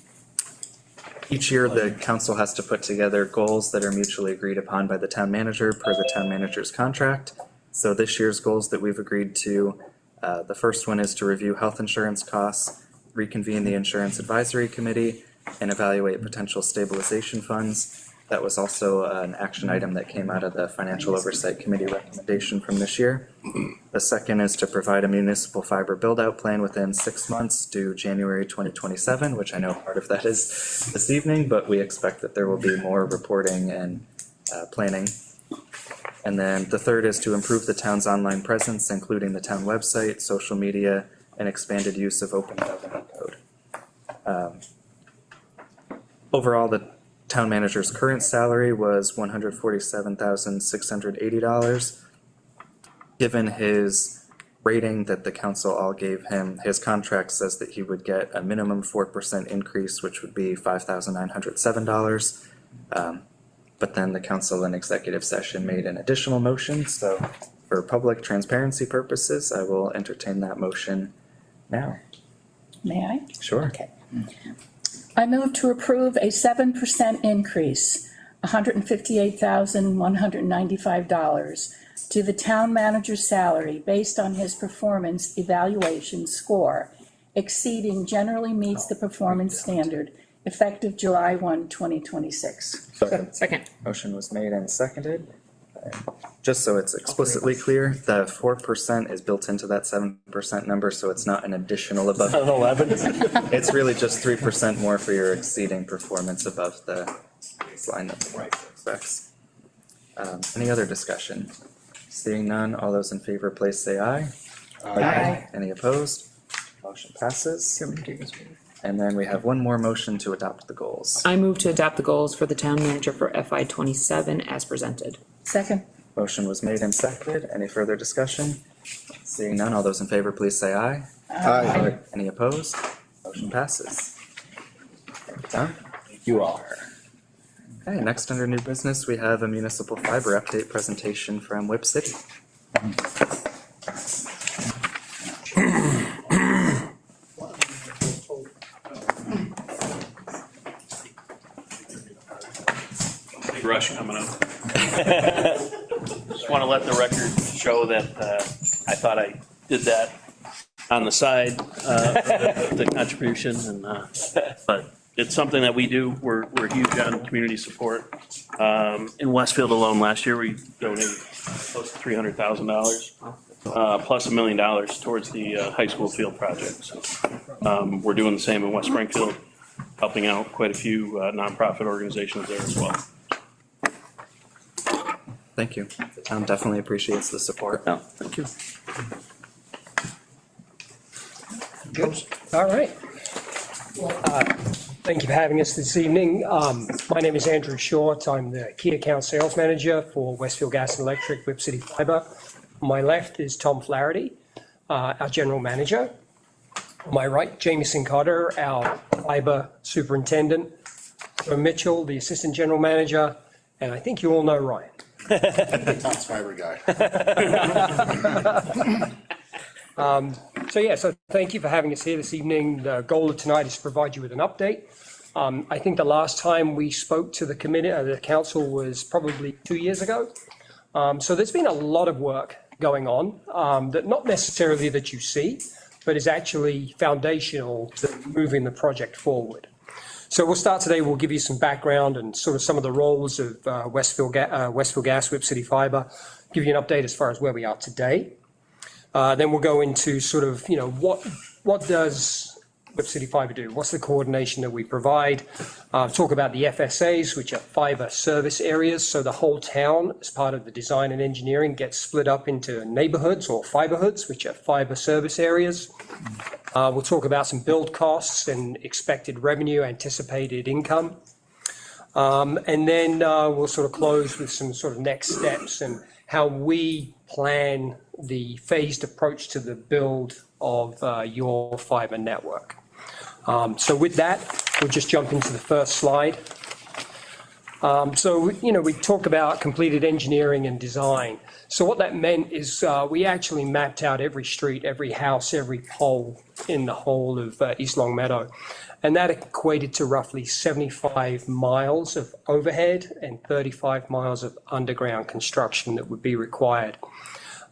Each year, the council has to put together goals that are mutually agreed upon by the town manager per the town manager's contract. So this year's goals that we've agreed to, the first one is to review health insurance costs, reconvene the insurance advisory committee, and evaluate potential stabilization funds. That was also an action item that came out of the Financial Oversight Committee recommendation from this year. The second is to provide a municipal fiber build-out plan within 6 months due January 2027, which I know part of that is this evening, but we expect that there will be more reporting and planning. And then the third is to improve the town's online presence, including the town website, social media, and expanded use of open government code. Overall, the town manager's current salary was $147,680. Given his rating that the council all gave him, his contract says that he would get a minimum 4% increase, which would be $5,907. But then the council in executive session made an additional motion, so for public transparency purposes, I will entertain that motion now. May I? Sure. Okay. I move to approve a 7% increase, $158,195, to the town manager's salary based on his performance evaluation score, exceeding generally meets the performance standard, effective July 1, 2026. Second. Motion was made and seconded. Just so it's explicitly clear, the 4% is built into that 7% number, so it's not an additional above. 11. It's really just 3% more for your exceeding performance above the baseline that the council expects. Any other discussion? Seeing none, all those in favor, please say aye. Aye. Any opposed? Motion passes. And then we have one more motion to adopt the goals. I move to adopt the goals for the town manager for FY '27 as presented. Second. Motion was made and seconded. Any further discussion? Seeing none, all those in favor, please say aye. Aye. Any opposed? Motion passes. Done. You are. Okay, next under new business, we have a municipal fiber update presentation from Whip City. Big rush coming up. Just want to let the record show that I thought I did that on the side, the contribution, and but it's something that we do. We're huge on community support. In Westfield alone, last year we donated close to $300,000, plus $1 million towards the high school field project. So we're doing the same in West Springfield, helping out quite a few nonprofit organizations there as well. Thank you. The town definitely appreciates the support. No, thank you. Good. All right. Thank you for having us this evening. My name is Andrew Short. I'm the key account sales manager for Westfield Gas and Electric, Whip City Fiber. On my left is Tom Flaherty, our general manager. On my right, Jameson Cotter, our fiber superintendent. Joe Mitchell, the assistant general manager. And I think you all know Ryan. Tom's fiber guy. So thank you for having us here this evening. The goal of tonight is to provide you with an update. I think the last time we spoke to the committee, the council, was probably 2 years ago. So there's been a lot of work going on, that not necessarily that you see, but is actually foundational to moving the project forward. So we'll start today. We'll give you some background and sort of some of the roles of Westfield Gas, Whip City Fiber, give you an update as far as where we are today. Then we'll go into sort of, what does Whip City Fiber do? What's the coordination that we provide? Talk about the FSAs, which are fiber service areas. So the whole town, as part of the design and engineering, gets split up into neighborhoods or fiberhoods, which are fiber service areas. We'll talk about some build costs and expected revenue, anticipated income. And then we'll sort of close with some sort of next steps and how we plan the phased approach to the build of your fiber network. So with that, we'll just jump into the first slide. We talk about completed engineering and design. So what that meant is we actually mapped out every street, every house, every pole in the whole of East Longmeadow. And that equated to roughly 75 miles of overhead and 35 miles of underground construction that would be required.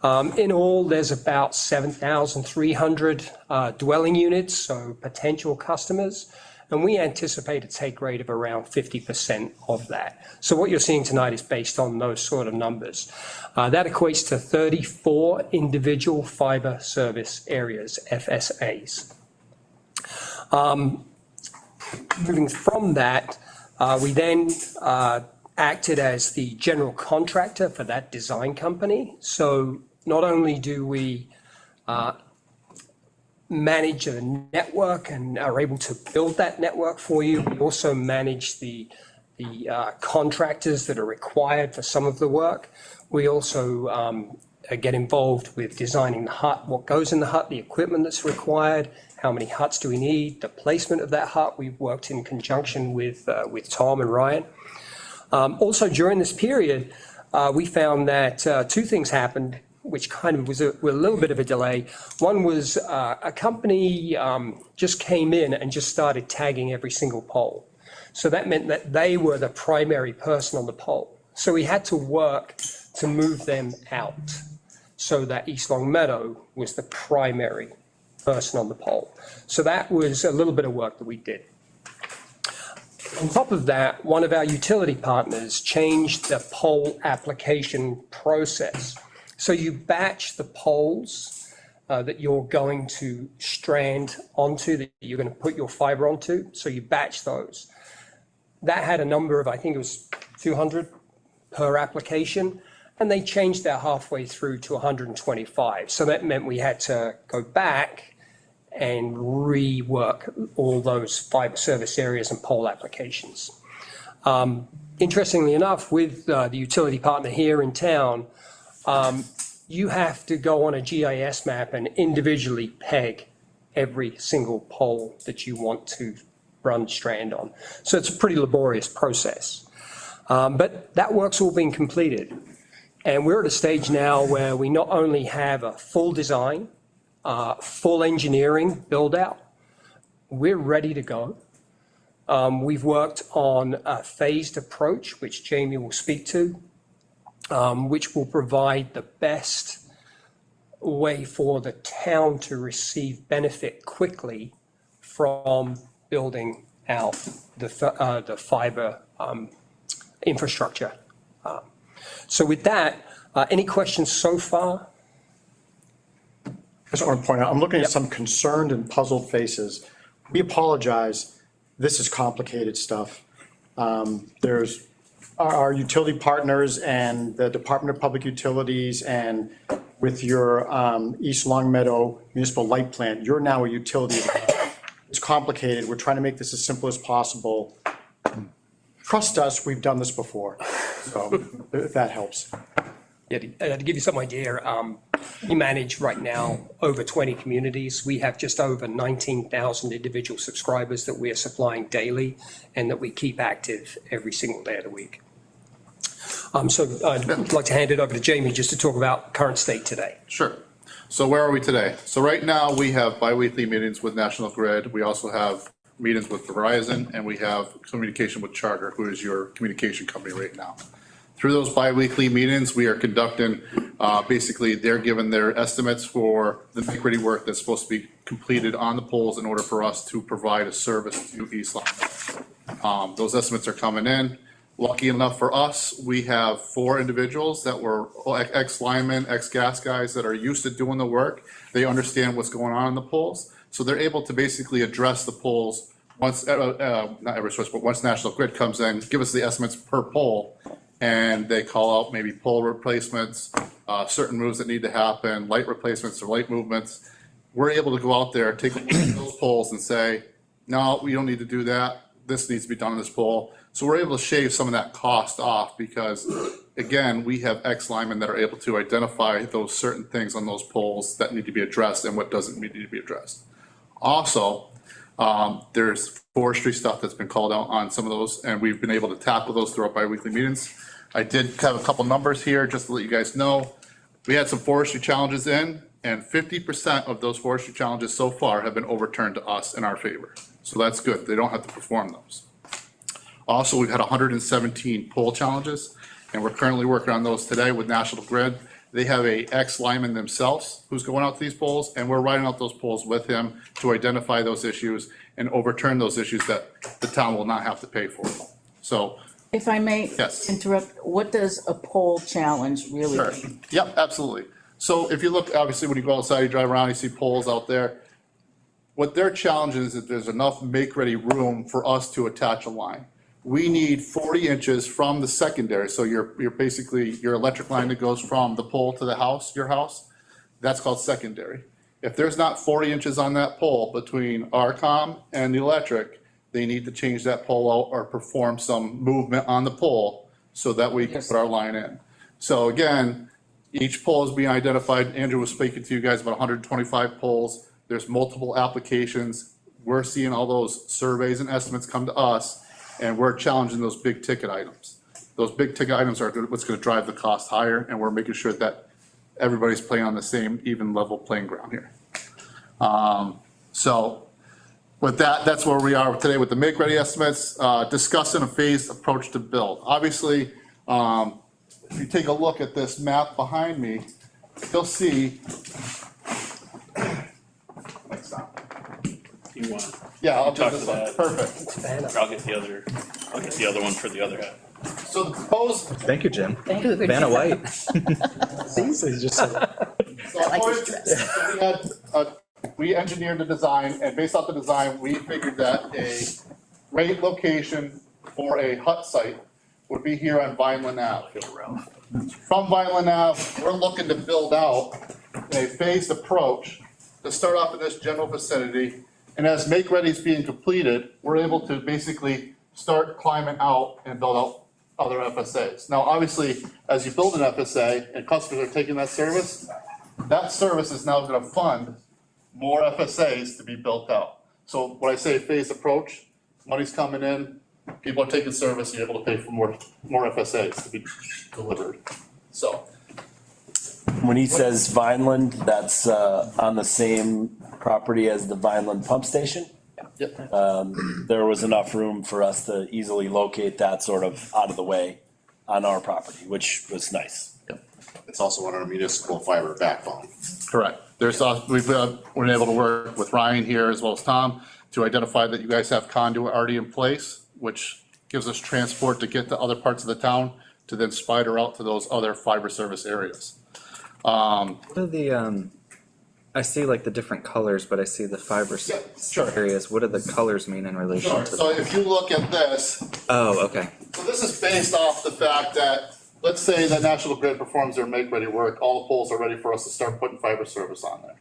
In all, there's about 7,300 dwelling units, so potential customers, and we anticipate a take rate of around 50% of that. So what you're seeing tonight is based on those sort of numbers. That equates to 34 individual fiber service areas, FSAs. Moving from that, we then acted as the general contractor for that design company. So not only do we manage a network and are able to build that network for you. We also manage the contractors that are required for some of the work. We also get involved with designing the hut, what goes in the hut, the equipment that's required, how many huts do we need, the placement of that hut. We've worked in conjunction with Tom and Ryan. Also during this period, we found that two things happened, which kind of were a little bit of a delay. One was a company just came in and just started tagging every single pole. So that meant that they were the primary person on the pole. So we had to work to move them out so that East Long Meadow was the primary person on the pole. So that was a little bit of work that we did. On top of that, one of our utility partners changed the pole application process. So you batch the poles that you're going to strand onto, that you're going to put your fiber onto. So you batch those. That had a number of, I think it was 200 per application, and they changed that halfway through to 125. So that meant we had to go back and rework all those fiber service areas and pole applications. Interestingly enough, with the utility partner here in town, you have to go on a GIS map and individually peg every single pole that you want to run strand on. So it's a pretty laborious process. But that work's all been completed. And we're at a stage now where we not only have a full design, full engineering build out, we're ready to go. We've worked on a phased approach, which Jamie will speak to, which will provide the best way for the town to receive benefit quickly from building out the fiber infrastructure. So with that, any questions so far? I just want to point out, I'm looking at some concerned and puzzled faces. We apologize. This is complicated stuff. There's our utility partners and the Department of Public Utilities, and with your East Long Meadow Municipal Light Plant, you're now a utility. It's complicated. We're trying to make this as simple as possible. Trust us, we've done this before. So if that helps. Yeah, to give you some idea, we manage right now over 20 communities. We have just over 19,000 individual subscribers that we are supplying daily and that we keep active every single day of the week. So I'd like to hand it over to Jamie just to talk about current state today. Sure. So where are we today? So right now we have biweekly meetings with National Grid. We also have meetings with Verizon, and we have communication with Charter, who is your communication company right now. Through those biweekly meetings, we are conducting, basically, they're given their estimates for the make-ready work that's supposed to be completed on the poles in order for us to provide a service to East Long. Those estimates are coming in. Lucky enough for us, we have 4 individuals that were ex-linemen, ex-gas guys that are used to doing the work. They understand what's going on in the poles. So they're able to basically address the poles once, not Eversource, but once National Grid comes in, give us the estimates per pole, and they call out maybe pole replacements, certain moves that need to happen, light replacements or light movements. We're able to go out there, take a look at those poles and say, no, we don't need to do that. This needs to be done on this pole. So we're able to shave some of that cost off because, again, we have ex-linemen that are able to identify those certain things on those poles that need to be addressed and what doesn't need to be addressed. Also, there's forestry stuff that's been called out on some of those, and we've been able to tackle those through our bi-weekly meetings. I did have a couple numbers here just to let you guys know. We had some forestry challenges in, and 50% of those forestry challenges so far have been overturned to us in our favor. So that's good. They don't have to perform those. Also, we've had 117 pole challenges, and we're currently working on those today with National Grid. They have a ex-lineman themselves who's going out to these poles, and we're riding out those poles with him to identify those issues and overturn those issues that the town will not have to pay for. So, If I may Yes. interrupt, what does a pole challenge really sure. mean? Yep, absolutely. So if you look, obviously, when you go outside, you drive around, you see poles out there. What their challenge is that there's enough make-ready room for us to attach a line. We need 40 inches from the secondary, so you're basically, your electric line that goes from the pole to the house, your house, that's called secondary. If there's not 40 inches on that pole between our comm and the electric, they need to change that pole out or perform some movement on the pole so that we can put our line in. So again, each pole is being identified. Andrew was speaking to you guys about 125 poles. There's multiple applications. We're seeing all those surveys and estimates come to us, and we're challenging those big ticket items. Those big ticket items are what's going to drive the cost higher, and we're making sure that everybody's playing on the same even level playing ground here. So with that, that's where we are today with the make-ready estimates, discussing a phased approach to build. Obviously, if you take a look at this map behind me, you'll see. You want? Yeah, I'll talk do to this one. that. Perfect. I'll get the other one for the other guy. So the proposed. Thank you, Jim. Thank you. Vanna White. These are just. We engineered the design, and based off the design, we figured that a great location for a hut site would be here on Vineland Ave. From Vineland Ave, we're looking to build out a phased approach to start off in this general vicinity. And as make-ready is being completed, we're able to basically start climbing out and build out other FSAs. Now, obviously, as you build an FSA and customers are taking that service is now gonna fund more FSAs to be built out. So when I say phased approach, money's coming in, people are taking service, you're able to pay for more FSAs to be delivered. So, When he says Vineland, that's on the same property as the Vineland pump station? yep. There was enough room for us to easily locate that sort of out of the way on our property, which was nice. It's also on our municipal fiber backbone. Correct. We've been able to work with Ryan here as well as Tom to identify that you guys have conduit already in place, which gives us transport to get to other parts of the town to then spider out to those other fiber service areas. What are the, I see like the different colors, but I see the fiber sure. areas. What do the colors mean in relation Sure. to? So if you look at this, Oh, okay. so this is based off the fact that, let's say that National Grid performs their make-ready work, all the poles are ready for us to start putting fiber service on there.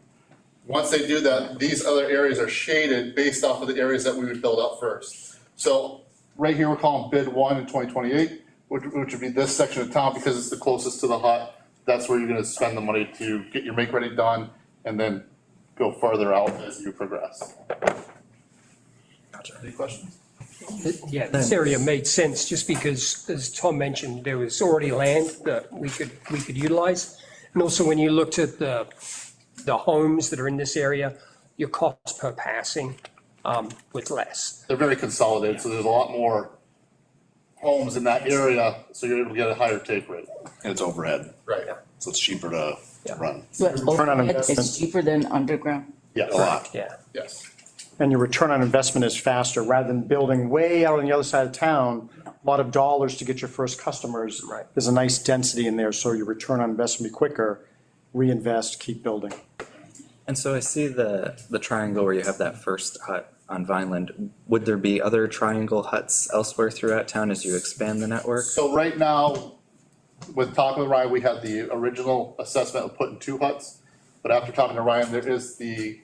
Once they do that, these other areas are shaded based off of the areas that we would build out first. So right here, we're calling bid 1 in 2028, which would be this section of town because it's the closest to the hut. That's where you're gonna spend the money to get your make-ready done and then go farther out as you progress. Gotcha. Any questions? Yeah, this area made sense just because, as Tom mentioned, there was already land that we could utilize. And also when you looked at the homes that are in this area, your cost per passing was less. They're very consolidated, so there's a lot more homes in that area, so you're able to get a higher take rate. And it's overhead. Right. So it's cheaper to run. But Return on overhead investment. is cheaper than underground? Yes. A lot. Yeah. Yes. And your return on investment is faster, rather than building way out on the other side of town, a lot of dollars to get your first customers. Right. There's a nice density in there, so your return on investment be quicker, reinvest, keep building. And so I see the triangle where you have that first hut on Vineland. Would there be other triangle huts elsewhere throughout town as you expand the network? So right now, with talking with Ryan, we had the original assessment of putting 2 huts. But after talking to Ryan, there is the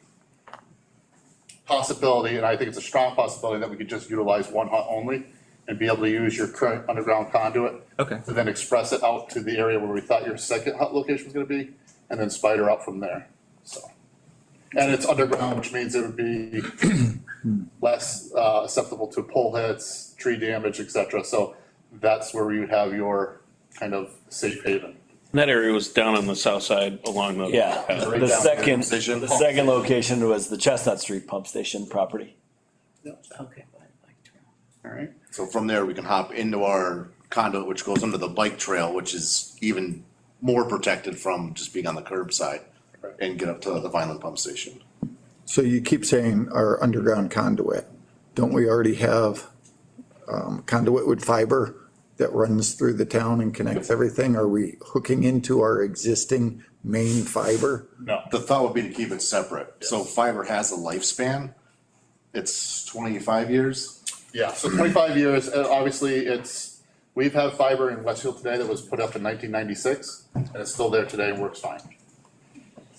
possibility, and I think it's a strong possibility, that we could just utilize 1 hut only and be able to use your current underground conduit. Okay. To then express it out to the area where we thought your second hut location was gonna be, and then spider out from there, so. And it's underground, which means it would be less susceptible to pole hits, tree damage, et cetera. So that's where you would have your kind of safe haven. That area was down on the south side along the. Yeah, the second location was the Chestnut Street Pump Station property. Okay. All right. So from there, we can hop into our conduit, which goes under the bike trail, which is even more protected from just being on the curbside, and get up to the Vineland pump station. So you keep saying our underground conduit. Don't we already have conduit with fiber that runs through the town and connects everything? Are we hooking into our existing main fiber? No. The thought would be to keep it separate. So fiber has a lifespan. It's 25 years. Yeah, so 25 years, obviously, we've had fiber in Westfield today that was put up in 1996, and it's still there today and works fine.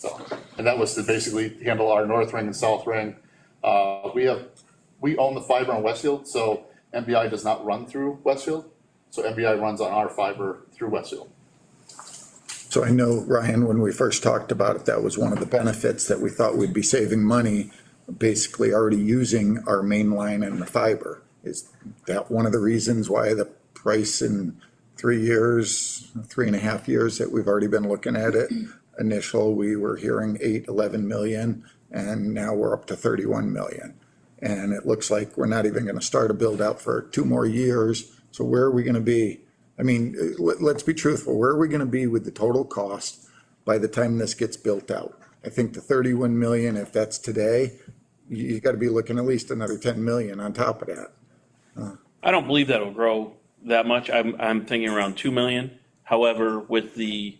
So, and that was to basically handle our north ring and south ring. We own the fiber on Westfield, so MBI does not run through Westfield. So MBI runs on our fiber through Westfield. So I know, Ryan, when we first talked about it, that was one of the benefits that we thought we'd be saving money, basically already using our main line and the fiber. Is that one of the reasons why the price in 3 years, 3.5 years that we've already been looking at it? Initial, we were hearing 11 million, and now we're up to 31 million. And it looks like we're not even gonna start a build out for 2 more years. So where are we gonna be? I mean, let's be truthful. Where are we gonna be with the total cost by the time this gets built out? I think the 31 million, if that's today, you gotta be looking at least another 10 million on top of that. I don't believe that'll grow that much. I'm thinking around 2 million. However, with the,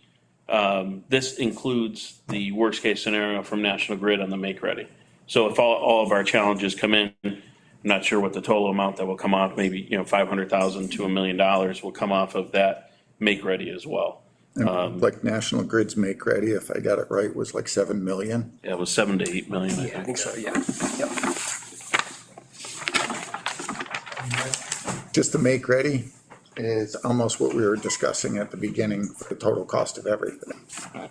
this includes the worst case scenario from National Grid on the make ready. So if all of our challenges come in, I'm not sure what the total amount that will come off, maybe, $500,000 to $1 million will come off of that make ready as well. Like National Grid's make ready, if I got it right, was like 7 million. Yeah, it was 7 to 8 million. I think so, yeah. Yep. Just the make ready is almost what we were discussing at the beginning for the total cost of everything.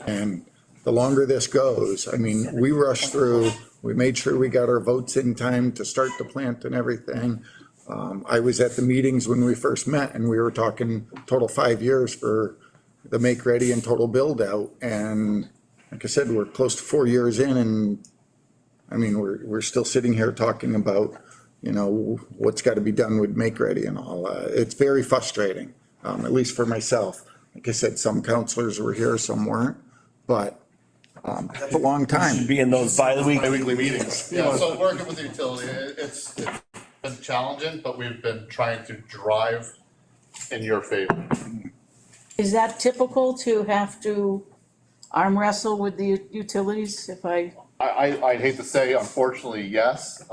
And the longer this goes, I mean, we rushed through, we made sure we got our votes in time to start the plant and everything. I was at the meetings when we first met and we were talking total 5 years for the make ready and total build out. And like I said, we're close to 4 years in, and I mean, we're still sitting here talking about, what's got to be done with make ready and all. It's very frustrating, at least for myself. Like I said, some counselors were here, some weren't, but that's a long time. Be in those Bi-weekly meetings. Yeah, so working with the utility, it's been challenging, but we've been trying to drive in your favor. Is that typical to have to arm wrestle with the utilities if I? I'd hate to say, unfortunately, yes.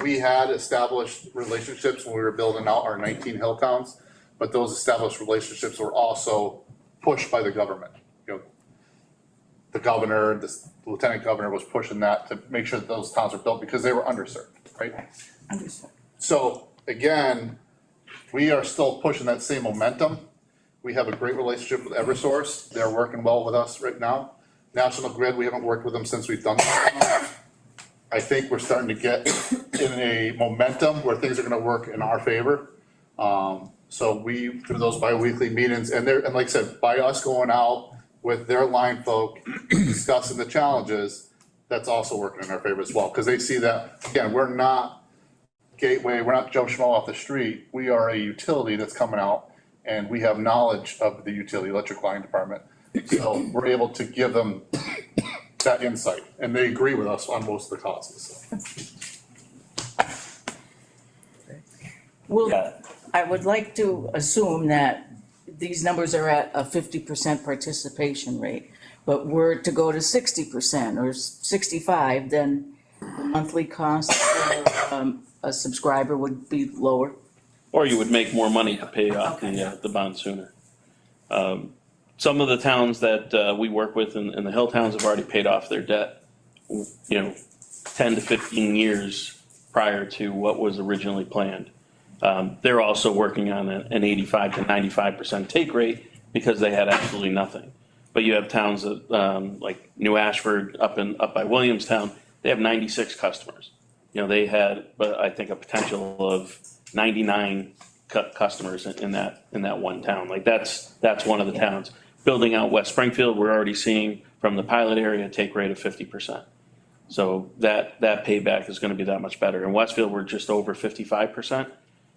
We had established relationships when we were building out our 19 hill towns, but those established relationships were also pushed by the government. The governor, the lieutenant governor was pushing that to make sure that those towns were built because they were underserved, right? Understood. So again, we are still pushing that same momentum. We have a great relationship with Eversource. They're working well with us right now. National Grid, we haven't worked with them since we've done that. I think we're starting to get in a momentum where things are gonna work in our favor. So we, through those bi-weekly meetings, and like I said, by us going out with their line folk, discussing the challenges, that's also working in our favor as well. Cause they see that, again, we're not Gateway, we're not Joe Schmo off the street. We are a utility that's coming out and we have knowledge of the utility electric line department. So we're able to give them that insight, and they agree with us on most of the causes. Well, I would like to assume that these numbers are at a 50% participation rate, but were to go to 60% or 65, then the monthly cost for a subscriber would be lower. Or you would make more money to pay off the bond sooner. Some of the towns that we work with in the hill towns have already paid off their debt, 10 to 15 years prior to what was originally planned. They're also working on an 85 to 95% take rate because they had absolutely nothing. But you have towns that, like New Ashford up by Williamstown, they have 96 customers. They had, but I think a potential of 99 customers in that one town. Like that's one of the towns. Building out West Springfield, we're already seeing from the pilot area a take rate of 50%. So that payback is going to be that much better. In Westfield, we're just over 55%,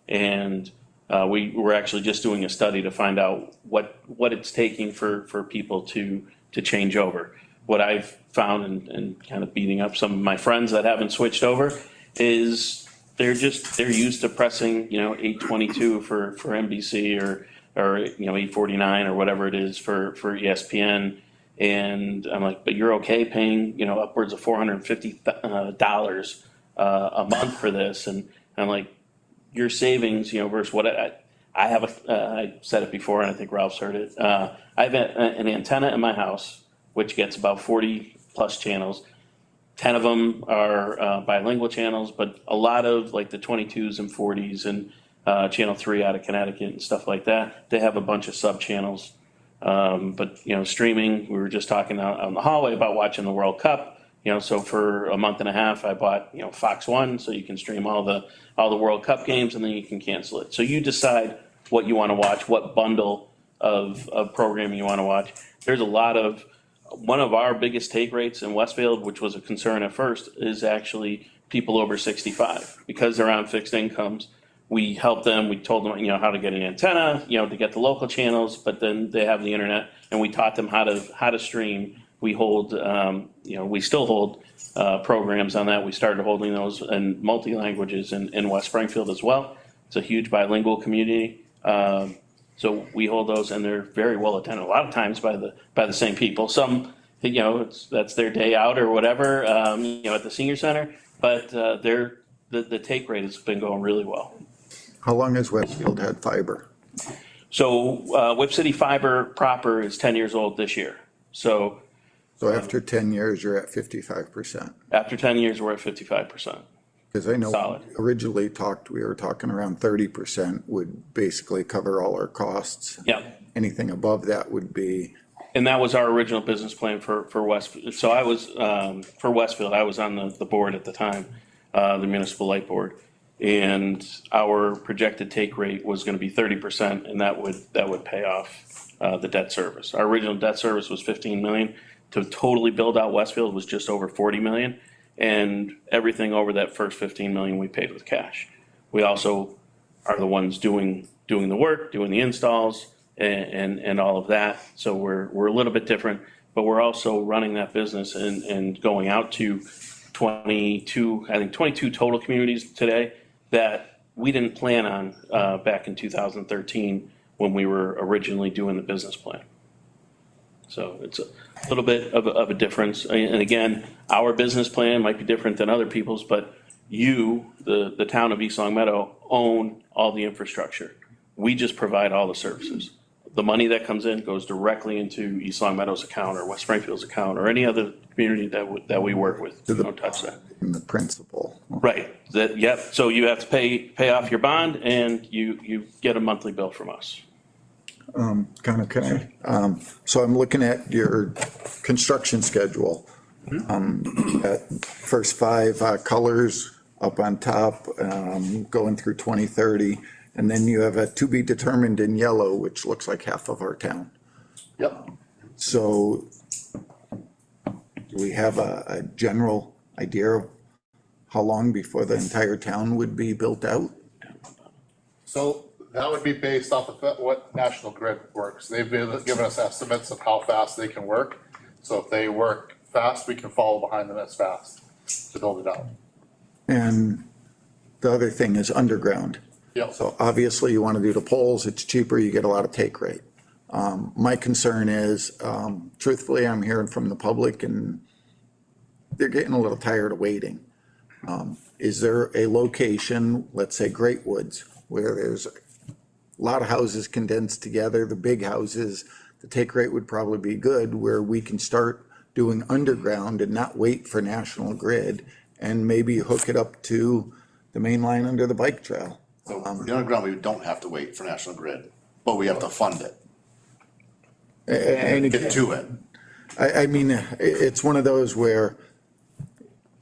and we're actually just doing a study to find out what it's taking for people to change over. What I've found and kind of beating up some of my friends that haven't switched over is they're used to pressing 822 for NBC or 849 or whatever it is for ESPN. And I'm like, but you're okay paying, upwards of $450 a month for this. And I'm like, your savings, versus what I have I said it before, and I think Ralph's heard it. I have an antenna in my house which gets about 40 plus channels. 10 of them are bilingual channels, but a lot of like the 22s and 40s and Channel 3 out of Connecticut and stuff like that, they have a bunch of sub channels. But streaming, we were just talking out on the hallway about watching the World Cup. So for a month and a half, I bought Fox One, so you can stream all the World Cup games, and then you can cancel it. So you decide what you want to watch, what bundle of programming you want to watch. There's a lot of one of our biggest take rates in Westfield, which was a concern at first, is actually people over 65 because they're on fixed incomes. We helped them. We told them, how to get an antenna, to get the local channels, but then they have the internet, and we taught them how to stream. We hold, we still hold programs on that. We started holding those in multi languages in West Springfield as well. It's a huge bilingual community, so we hold those, and they're very well attended. A lot of times by the same people. Some, that's their day out or whatever, at the senior center. But the take rate has been going really well. How long has Westfield had fiber? So Whip City Fiber proper is 10 years old this year. So after 10 years, you're at 55%. After 10 years, we're at 55%. Because I know Solid. originally we were talking around 30% would basically cover all our costs. Yeah. Anything above that would be. And that was our original business plan for Westfield. So I was, for Westfield, I was on the board at the time, the Municipal Light Board. And our projected take rate was going to be 30%, and that would pay off the debt service. Our original debt service was 15 million. To totally build out Westfield was just over 40 million. And everything over that first 15 million we paid with cash. We also are the ones doing the work, doing the installs, and all of that. So we're a little bit different, but we're also running that business and going out to 22 total communities today that we didn't plan on back in 2013 when we were originally doing the business plan. So it's a little bit of a difference. And again, our business plan might be different than other people's, but you, the town of East Long Meadow, own all the infrastructure. We just provide all the services. The money that comes in goes directly into East Long Meadow's account or West Springfield's account or any other community that we work with. Don't touch that. The principal. Right. Yep. So you have to pay off your bond, and you get a monthly bill from us. So I'm looking at your construction schedule. At first 5 colors up on top, going through 2030. And then you have a to be determined in yellow, which looks like half of our town. Yep. So do we have a general idea of how long before the entire town would be built out? So that would be based off of what National Grid works. They've given us estimates of how fast they can work. So if they work fast, we can follow behind them as fast to build it out. And the other thing is underground. Yep. So obviously you want to do the poles, it's cheaper, you get a lot of take rate. My concern is, truthfully, I'm hearing from the public and they're getting a little tired of waiting. Is there a location, let's say Great Woods, where there's a lot of houses condensed together, the big houses, the take rate would probably be good, where we can start doing underground and not wait for National Grid and maybe hook it up to the main line under the bike trail. So the underground, we don't have to wait for National Grid, but we have to fund it. And Get to it. I mean, it's one of those where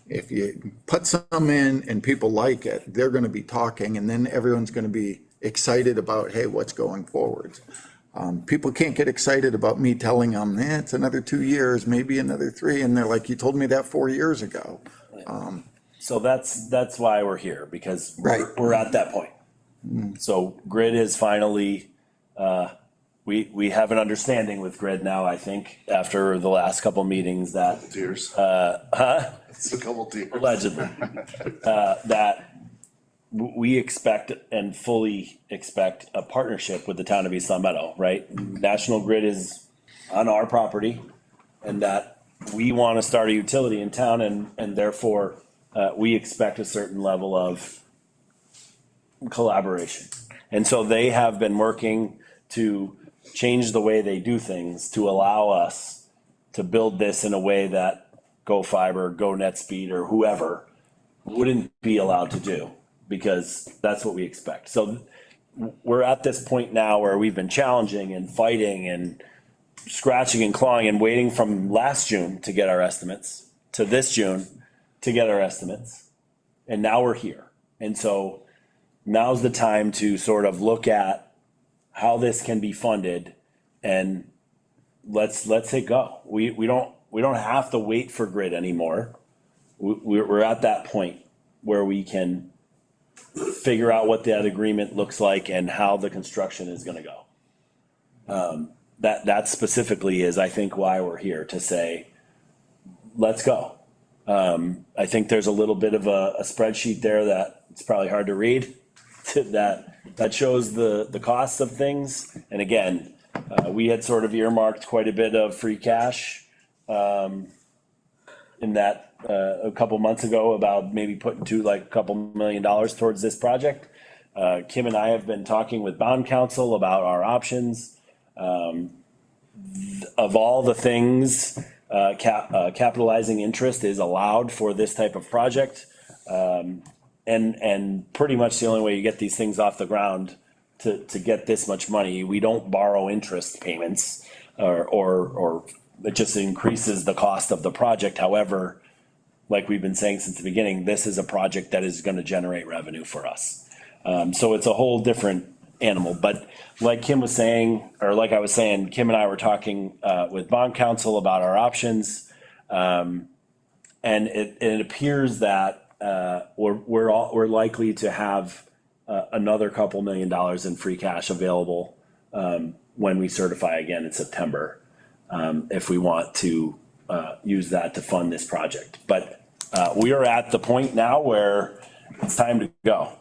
if you put some in and people like it, they're going to be talking, and then everyone's going to be excited about, hey, what's going forward. People can't get excited about me telling them, it's another 2 years, maybe another 3, and they're like, you told me that 4 years ago. So that's why we're here, because Right. we're at that point. So Grid is finally, we have an understanding with Grid now, I think, after the last couple meetings that. Tears. It's a couple tears. Allegedly. That we expect and fully expect a partnership with the town of East Long Meadow, right? National Grid is on our property, and that we want to start a utility in town, and therefore we expect a certain level of collaboration. And so they have been working to change the way they do things to allow us to build this in a way that Go Fiber, Go NetSpeed, or whoever wouldn't be allowed to do, because that's what we expect. So we're at this point now where we've been challenging and fighting and scratching and clawing and waiting from last June to get our estimates to this June to get our estimates. And now we're here. And so now's the time to sort of look at how this can be funded, and let's it go. We don't have to wait for grid anymore. We're at that point where we can figure out what that agreement looks like and how the construction is gonna go. That specifically is, I think, why we're here, to say, let's go. I think there's a little bit of a spreadsheet there that it's probably hard to read, that shows the costs of things. And again, we had sort of earmarked quite a bit of free cash in that a couple months ago, about maybe putting to like a couple $1 million towards this project. Kim and I have been talking with bond counsel about our options. Of all the things, capitalizing interest is allowed for this type of project. And pretty much the only way you get these things off the ground to get this much money, we don't borrow interest payments, or it just increases the cost of the project. However, like we've been saying since the beginning, this is a project that is gonna generate revenue for us. So it's a whole different animal. But like Kim was saying, or like I was saying, Kim and I were talking with bond counsel about our options. And it appears that we're likely to have another couple $1 million in free cash available when we certify again in September, if we want to use that to fund this project. But we are at the point now where it's time to go.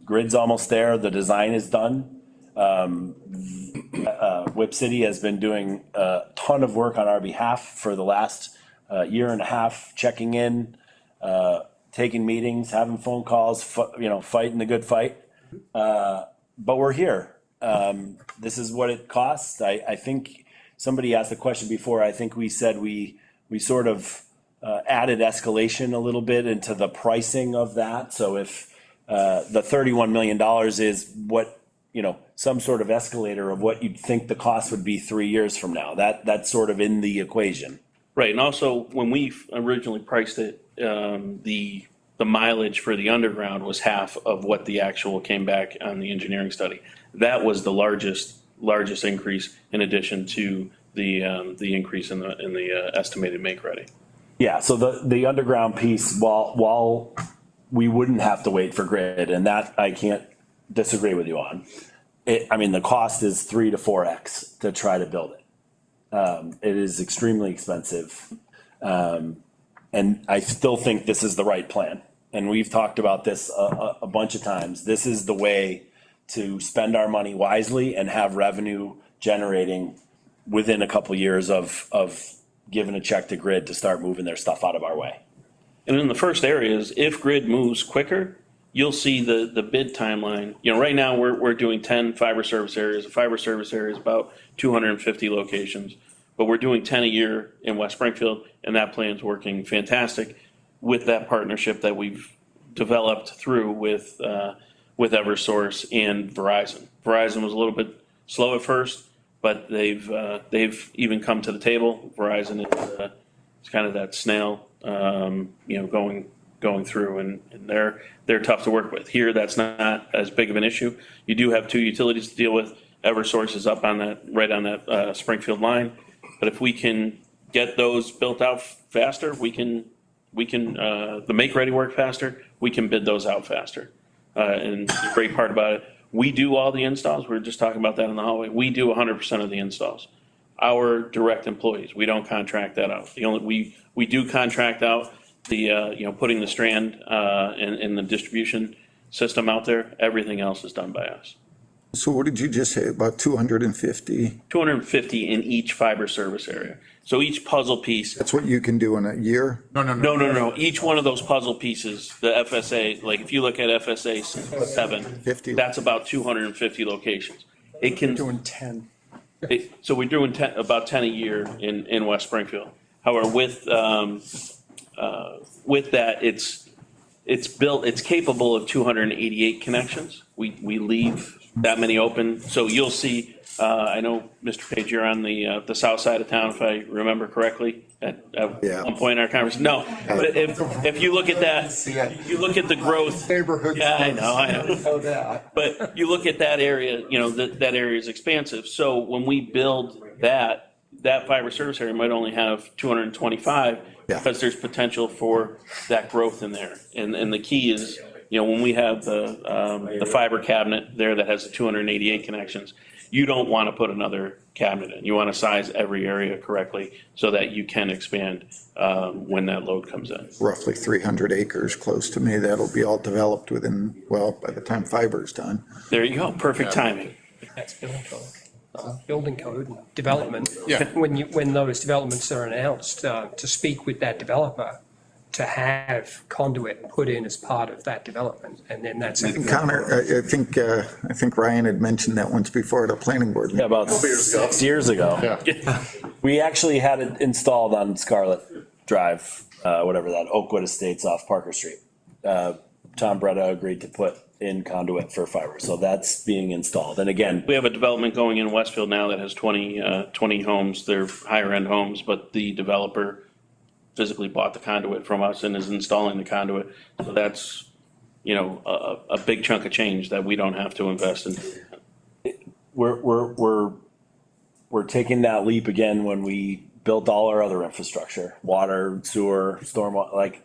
Grid's almost there. The design is done. Whip City has been doing a ton of work on our behalf for the last year and a half, checking in, taking meetings, having phone calls, fighting the good fight. But we're here. This is what it costs. I think somebody asked the question before. I think we said we sort of added escalation a little bit into the pricing of that. So if the $31 million is what, some sort of escalator of what you'd think the cost would be 3 years from now, that's sort of in the equation. Right, and also when we originally priced it, the mileage for the underground was half of what the actual came back on the engineering study. That was the largest increase, in addition to the increase in the estimated make ready. Yeah, so the underground piece, while we wouldn't have to wait for grid, and that I can't disagree with you on. The cost is 3 to 4x to try to build it. It is extremely expensive. And I still think this is the right plan. And we've talked about this a bunch of times. This is the way to spend our money wisely and have revenue generating within a couple years of giving a check to grid to start moving their stuff out of our way. And in the first areas, if grid moves quicker, you'll see the bid timeline. Right now we're doing 10 fiber service areas. A fiber service area is about 250 locations, but we're doing 10 a year in West Springfield, and that plan's working fantastic with that partnership that we've developed through with Eversource and Verizon. Verizon was a little bit slow at first, but they've even come to the table. Verizon is kind of that snail, going through, and they're tough to work with. Here, that's not as big of an issue. You do have two utilities to deal with. Eversource is up on right on that Springfield line, but if we can get those built out faster, we can the make ready work faster. We can bid those out faster. And the great part about it, we do all the installs. We were just talking about that in the hallway. We do 100% of the installs. Our direct employees, we don't contract that out. We do contract out the putting the strand in the distribution system out there. Everything else is done by us. So what did you just say, about 250? 250 in each fiber service area. So each puzzle piece. That's what you can do in a year? No. Each one of those puzzle pieces, the FSA, like if you look at FSA 7, that's about 250 locations. It can doing 10. So we're doing about 10 a year in West Springfield. However, with that, it's built, it's capable of 288 connections. We leave that many open. So you'll see, I know, Mr. Page, you're on the south side of town, if I remember correctly, at one point in our conversation. No, but if you look at that, you look at the growth. Neighborhoods. Yeah, I know. But you look at that area, that area is expansive. So when we build that fiber service area might only have 225 because there's potential for that growth in there. And the key is, when we have the fiber cabinet there that has the 288 connections, you don't want to put another cabinet in. You want to size every area correctly so that you can expand when that load comes in. Roughly 300 acres close to me. That'll be all developed within, by the time fiber's done. There you go. Perfect timing. That's building code. Building code and development. Yeah. When those developments are announced, to speak with that developer, to have conduit put in as part of that development, and then that's. Connor, I think Ryan had mentioned that once before at a planning board. Yeah, about 6 years ago. Yeah. We actually had it installed on Scarlet Drive, whatever that, Oakwood Estates off Parker Street. Tom Bretta agreed to put in conduit for fiber, so that's being installed. And again, we have a development going in Westfield now that has 20 homes. They're higher end homes, but the developer physically bought the conduit from us and is installing the conduit. So that's, a big chunk of change that we don't have to invest in. we're taking that leap again when we built all our other infrastructure, water, sewer, storm, like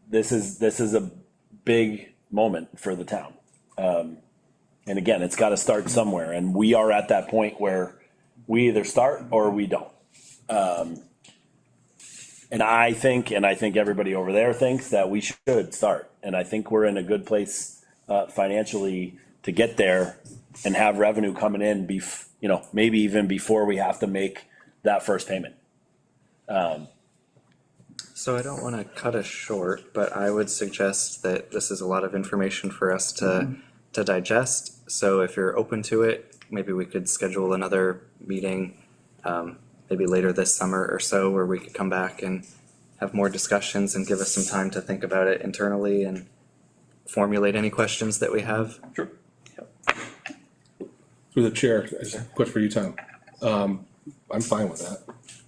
this is a big moment for the town. And again, it's got to start somewhere, and we are at that point where we either start or we don't. And I think everybody over there thinks that we should start. And I think we're in a good place financially to get there and have revenue coming in, maybe even before we have to make that first payment. So I don't want to cut us short, but I would suggest that this is a lot of information for us to digest. So if you're open to it, maybe we could schedule another meeting, maybe later this summer or so, where we could come back and have more discussions and give us some time to think about it internally and formulate any questions that we have. Sure. Through the chair, as a question for you, Tom. I'm fine with that.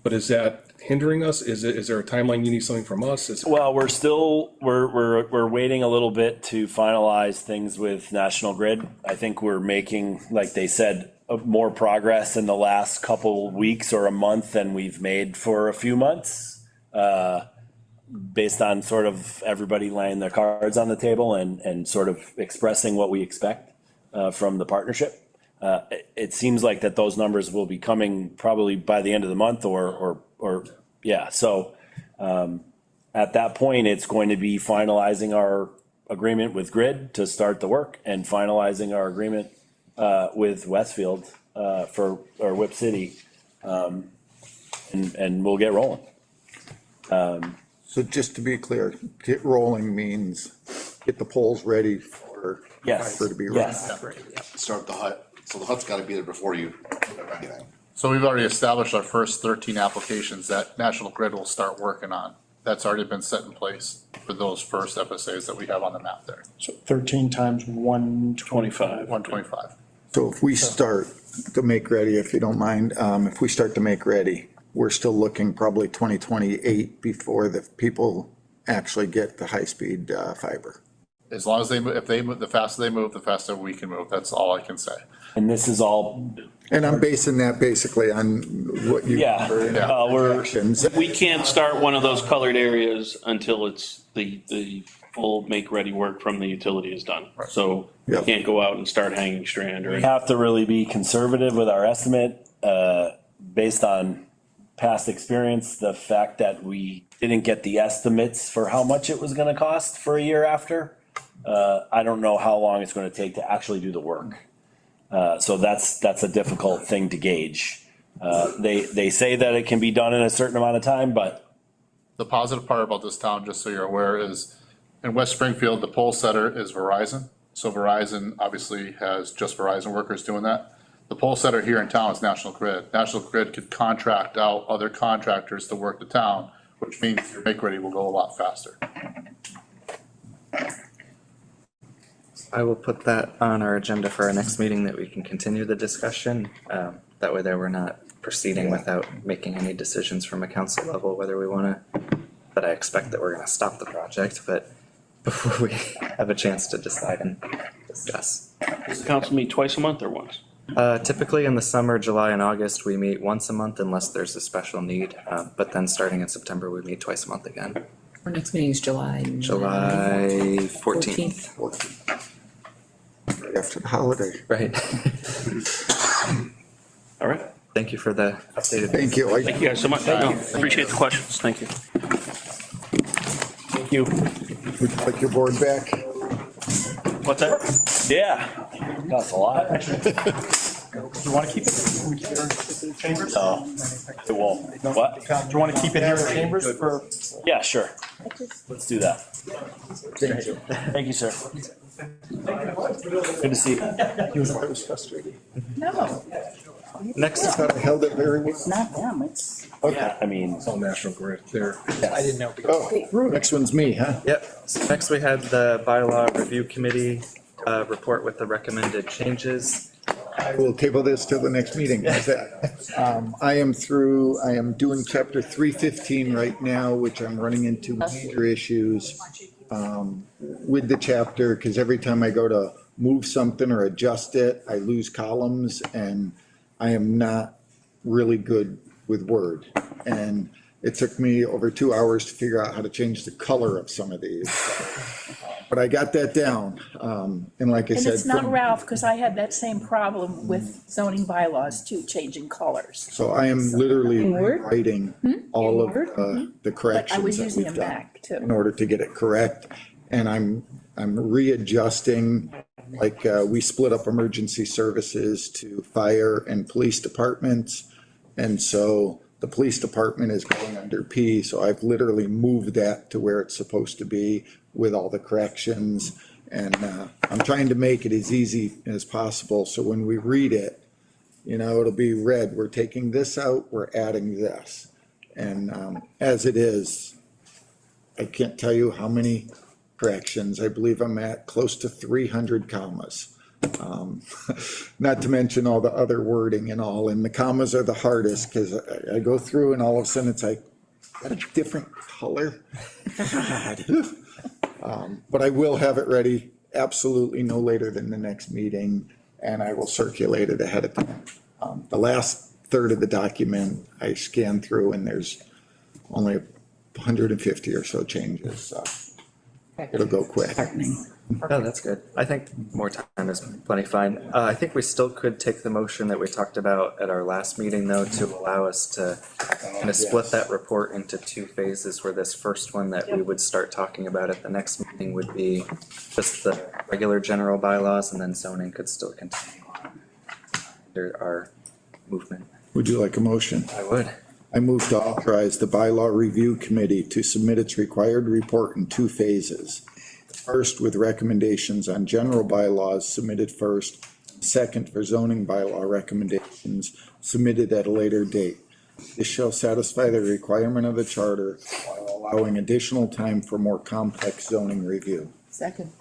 But is that hindering us? Is there a timeline you need something from us? Well, we're waiting a little bit to finalize things with National Grid. I think we're making, like they said, more progress in the last couple weeks or a month than we've made for a few months, based on sort of everybody laying their cards on the table and sort of expressing what we expect from the partnership. It seems like that those numbers will be coming probably by the end of the month or yeah. So at that point, it's going to be finalizing our agreement with Grid to start the work and finalizing our agreement with Westfield or Whip City, and we'll get rolling. So just to be clear, get rolling means get the poles ready for fiber to be run. Start the hut. So the hut's got to be there before you put everything. So we've already established our first 13 applications that National Grid will start working on. That's already been set in place for those first FSAs that we have on the map there. So 13 times 125. 125. So if we start to make ready, if you don't mind, if we start to make ready, we're still looking probably 2028 before the people actually get the high-speed fiber. As long as if they move, the faster they move, the faster we can move. That's all I can say. And this is all. And I'm basing that basically on what you. We can't start one of those colored areas until it's the full make-ready work from the utility is done. So we can't go out and start hanging strand or. We have to really be conservative with our estimate, based on past experience, the fact that we didn't get the estimates for how much it was gonna cost for a year after. I don't know how long it's gonna take to actually do the work. So that's a difficult thing to gauge. They say that it can be done in a certain amount of time, but. The positive part about this town, just so you're aware, is in West Springfield, the pole setter is Verizon. So Verizon obviously has just Verizon workers doing that. The pole setter here in town is National Grid. National Grid could contract out other contractors to work the town, which means your make ready will go a lot faster. I will put that on our agenda for our next meeting that we can continue the discussion. That way there we're not proceeding without making any decisions from a council level, whether we want to, but I expect that we're going to stop the project, but before we have a chance to decide and discuss. Does the council meet twice a month or once? Typically in the summer, July and August, we meet once a month unless there's a special need. But then starting in September, we meet twice a month again. Our next meeting is July. July 14th. Right after the holiday. Right. All right. Thank you for the updated. Thank you. Thank you guys so much. No, appreciate the questions. Thank you. Thank you. Would you like your board back? What's that? Yeah. That's a lot. Do you want to keep it? Can we keep it in the chambers? No, it won't. What? Do you want to keep it here in the chambers for? Yeah, sure. Let's do that. Thank you. Thank you, sir. Good to see you. He was frustrated. No, Next, I thought I held it very well. it's not them, it's. Yeah, I mean, It's all National Grid. They're, I didn't know. Oh, next one's me, huh? yep. So next we had the bylaw review committee report with the recommended changes. I will table this till the next meeting. How's that? I am doing chapter 315 right now, which I'm running into major issues with the chapter, because every time I go to move something or adjust it, I lose columns, and I am not really good with Word. And it took me over 2 hours to figure out how to change the color of some of these. But I got that down. And like I And said. it's not from- Ralph, because I had that same problem with zoning bylaws too, changing colors. So I am literally In Word? writing all of Word? the But I corrections was that using we've a done Mac too. in order to get it correct. And I'm readjusting, like, we split up emergency services to fire and police departments. And so the police department is going under P, so I've literally moved that to where it's supposed to be with all the corrections. And I'm trying to make it as easy as possible, so when we read it, you know, it'll be read, we're taking this out, we're adding this. And as it is, I can't tell you how many corrections. I believe I'm at close to 300 commas. Not to mention all the other wording and all, and the commas are the hardest, because I go through and all of a sudden it's like, is that a different color? God. But I will have it ready absolutely no later than the next meeting, and I will circulate it ahead of time. The last third of the document I scanned through, and there's only 150 or so changes, so it'll go quick. Oh, that's good. I think more time is plenty fine. I think we still could take the motion that we talked about at our last meeting, though, to allow us to kind of split that report into two phases, where this first one that we would start talking about at the next meeting would be just the regular general bylaws, and then zoning could still continue on under our movement. Would you like a motion? I would. I move to authorize the bylaw review committee to submit its required report in two phases. First, with recommendations on general bylaws submitted first. Second, for zoning bylaw recommendations submitted at a later date. This shall satisfy the requirement of the charter while allowing additional time for more complex zoning review. Second.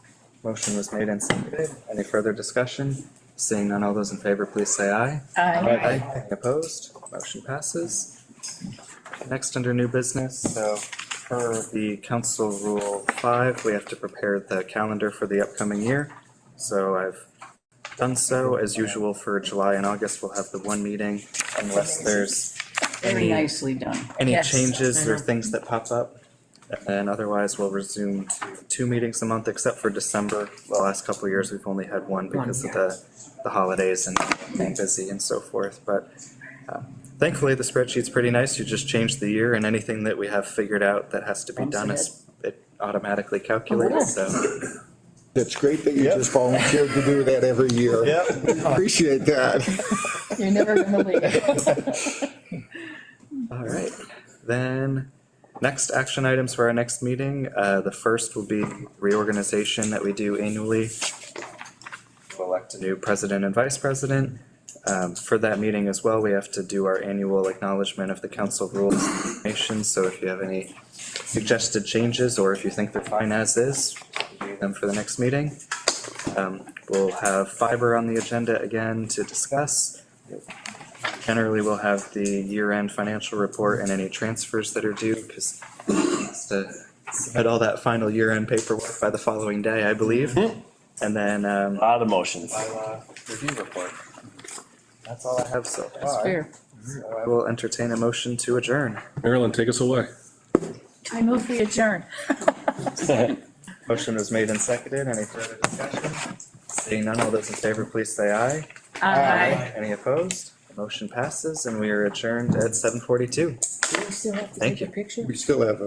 Motion was made and seconded. Any further discussion? Seeing none, all those in favor, please say aye. Aye. Any opposed? Motion passes. Next, under new business, so per the council rule 5, we have to prepare the calendar for the upcoming year. So I've done so. As usual, for July and August, we'll have the one meeting unless there's Very nicely done. any Yes. changes or things that pop up. And otherwise, we'll resume to 2 meetings a month, except for December. The last couple of years, we've only had one because of the holidays and being busy and so forth. But thankfully, the spreadsheet's pretty nice. You just change the year, and anything that we have figured out that has to be done it automatically calculates. So It's great that you just volunteered to do that every year. Yep. Appreciate that. You're never gonna leave. all right, then next action items for our next meeting. The first will be reorganization that we do annually. We'll elect a new president and vice president. For that meeting as well, we have to do our annual acknowledgement of the council rules and regulations, so if you have any suggested changes, or if you think they're fine as is, do them for the next meeting. We'll have fiber on the agenda again to discuss. Generally, we'll have the year-end financial report and any transfers that are due, because to submit all that final year-end paperwork by the following day, I believe. And then, A lot of motions. bylaw review report. That's all I have so far. That's fair. So I will entertain a motion to adjourn. Marilyn, take us away. I move we adjourn. Motion was made and seconded. Any further discussion? Seeing none, all those in favor, please say aye. Aye. Any opposed? Motion passes and we are adjourned at 7:42. Do we still have to Thank take a you. picture? We still have a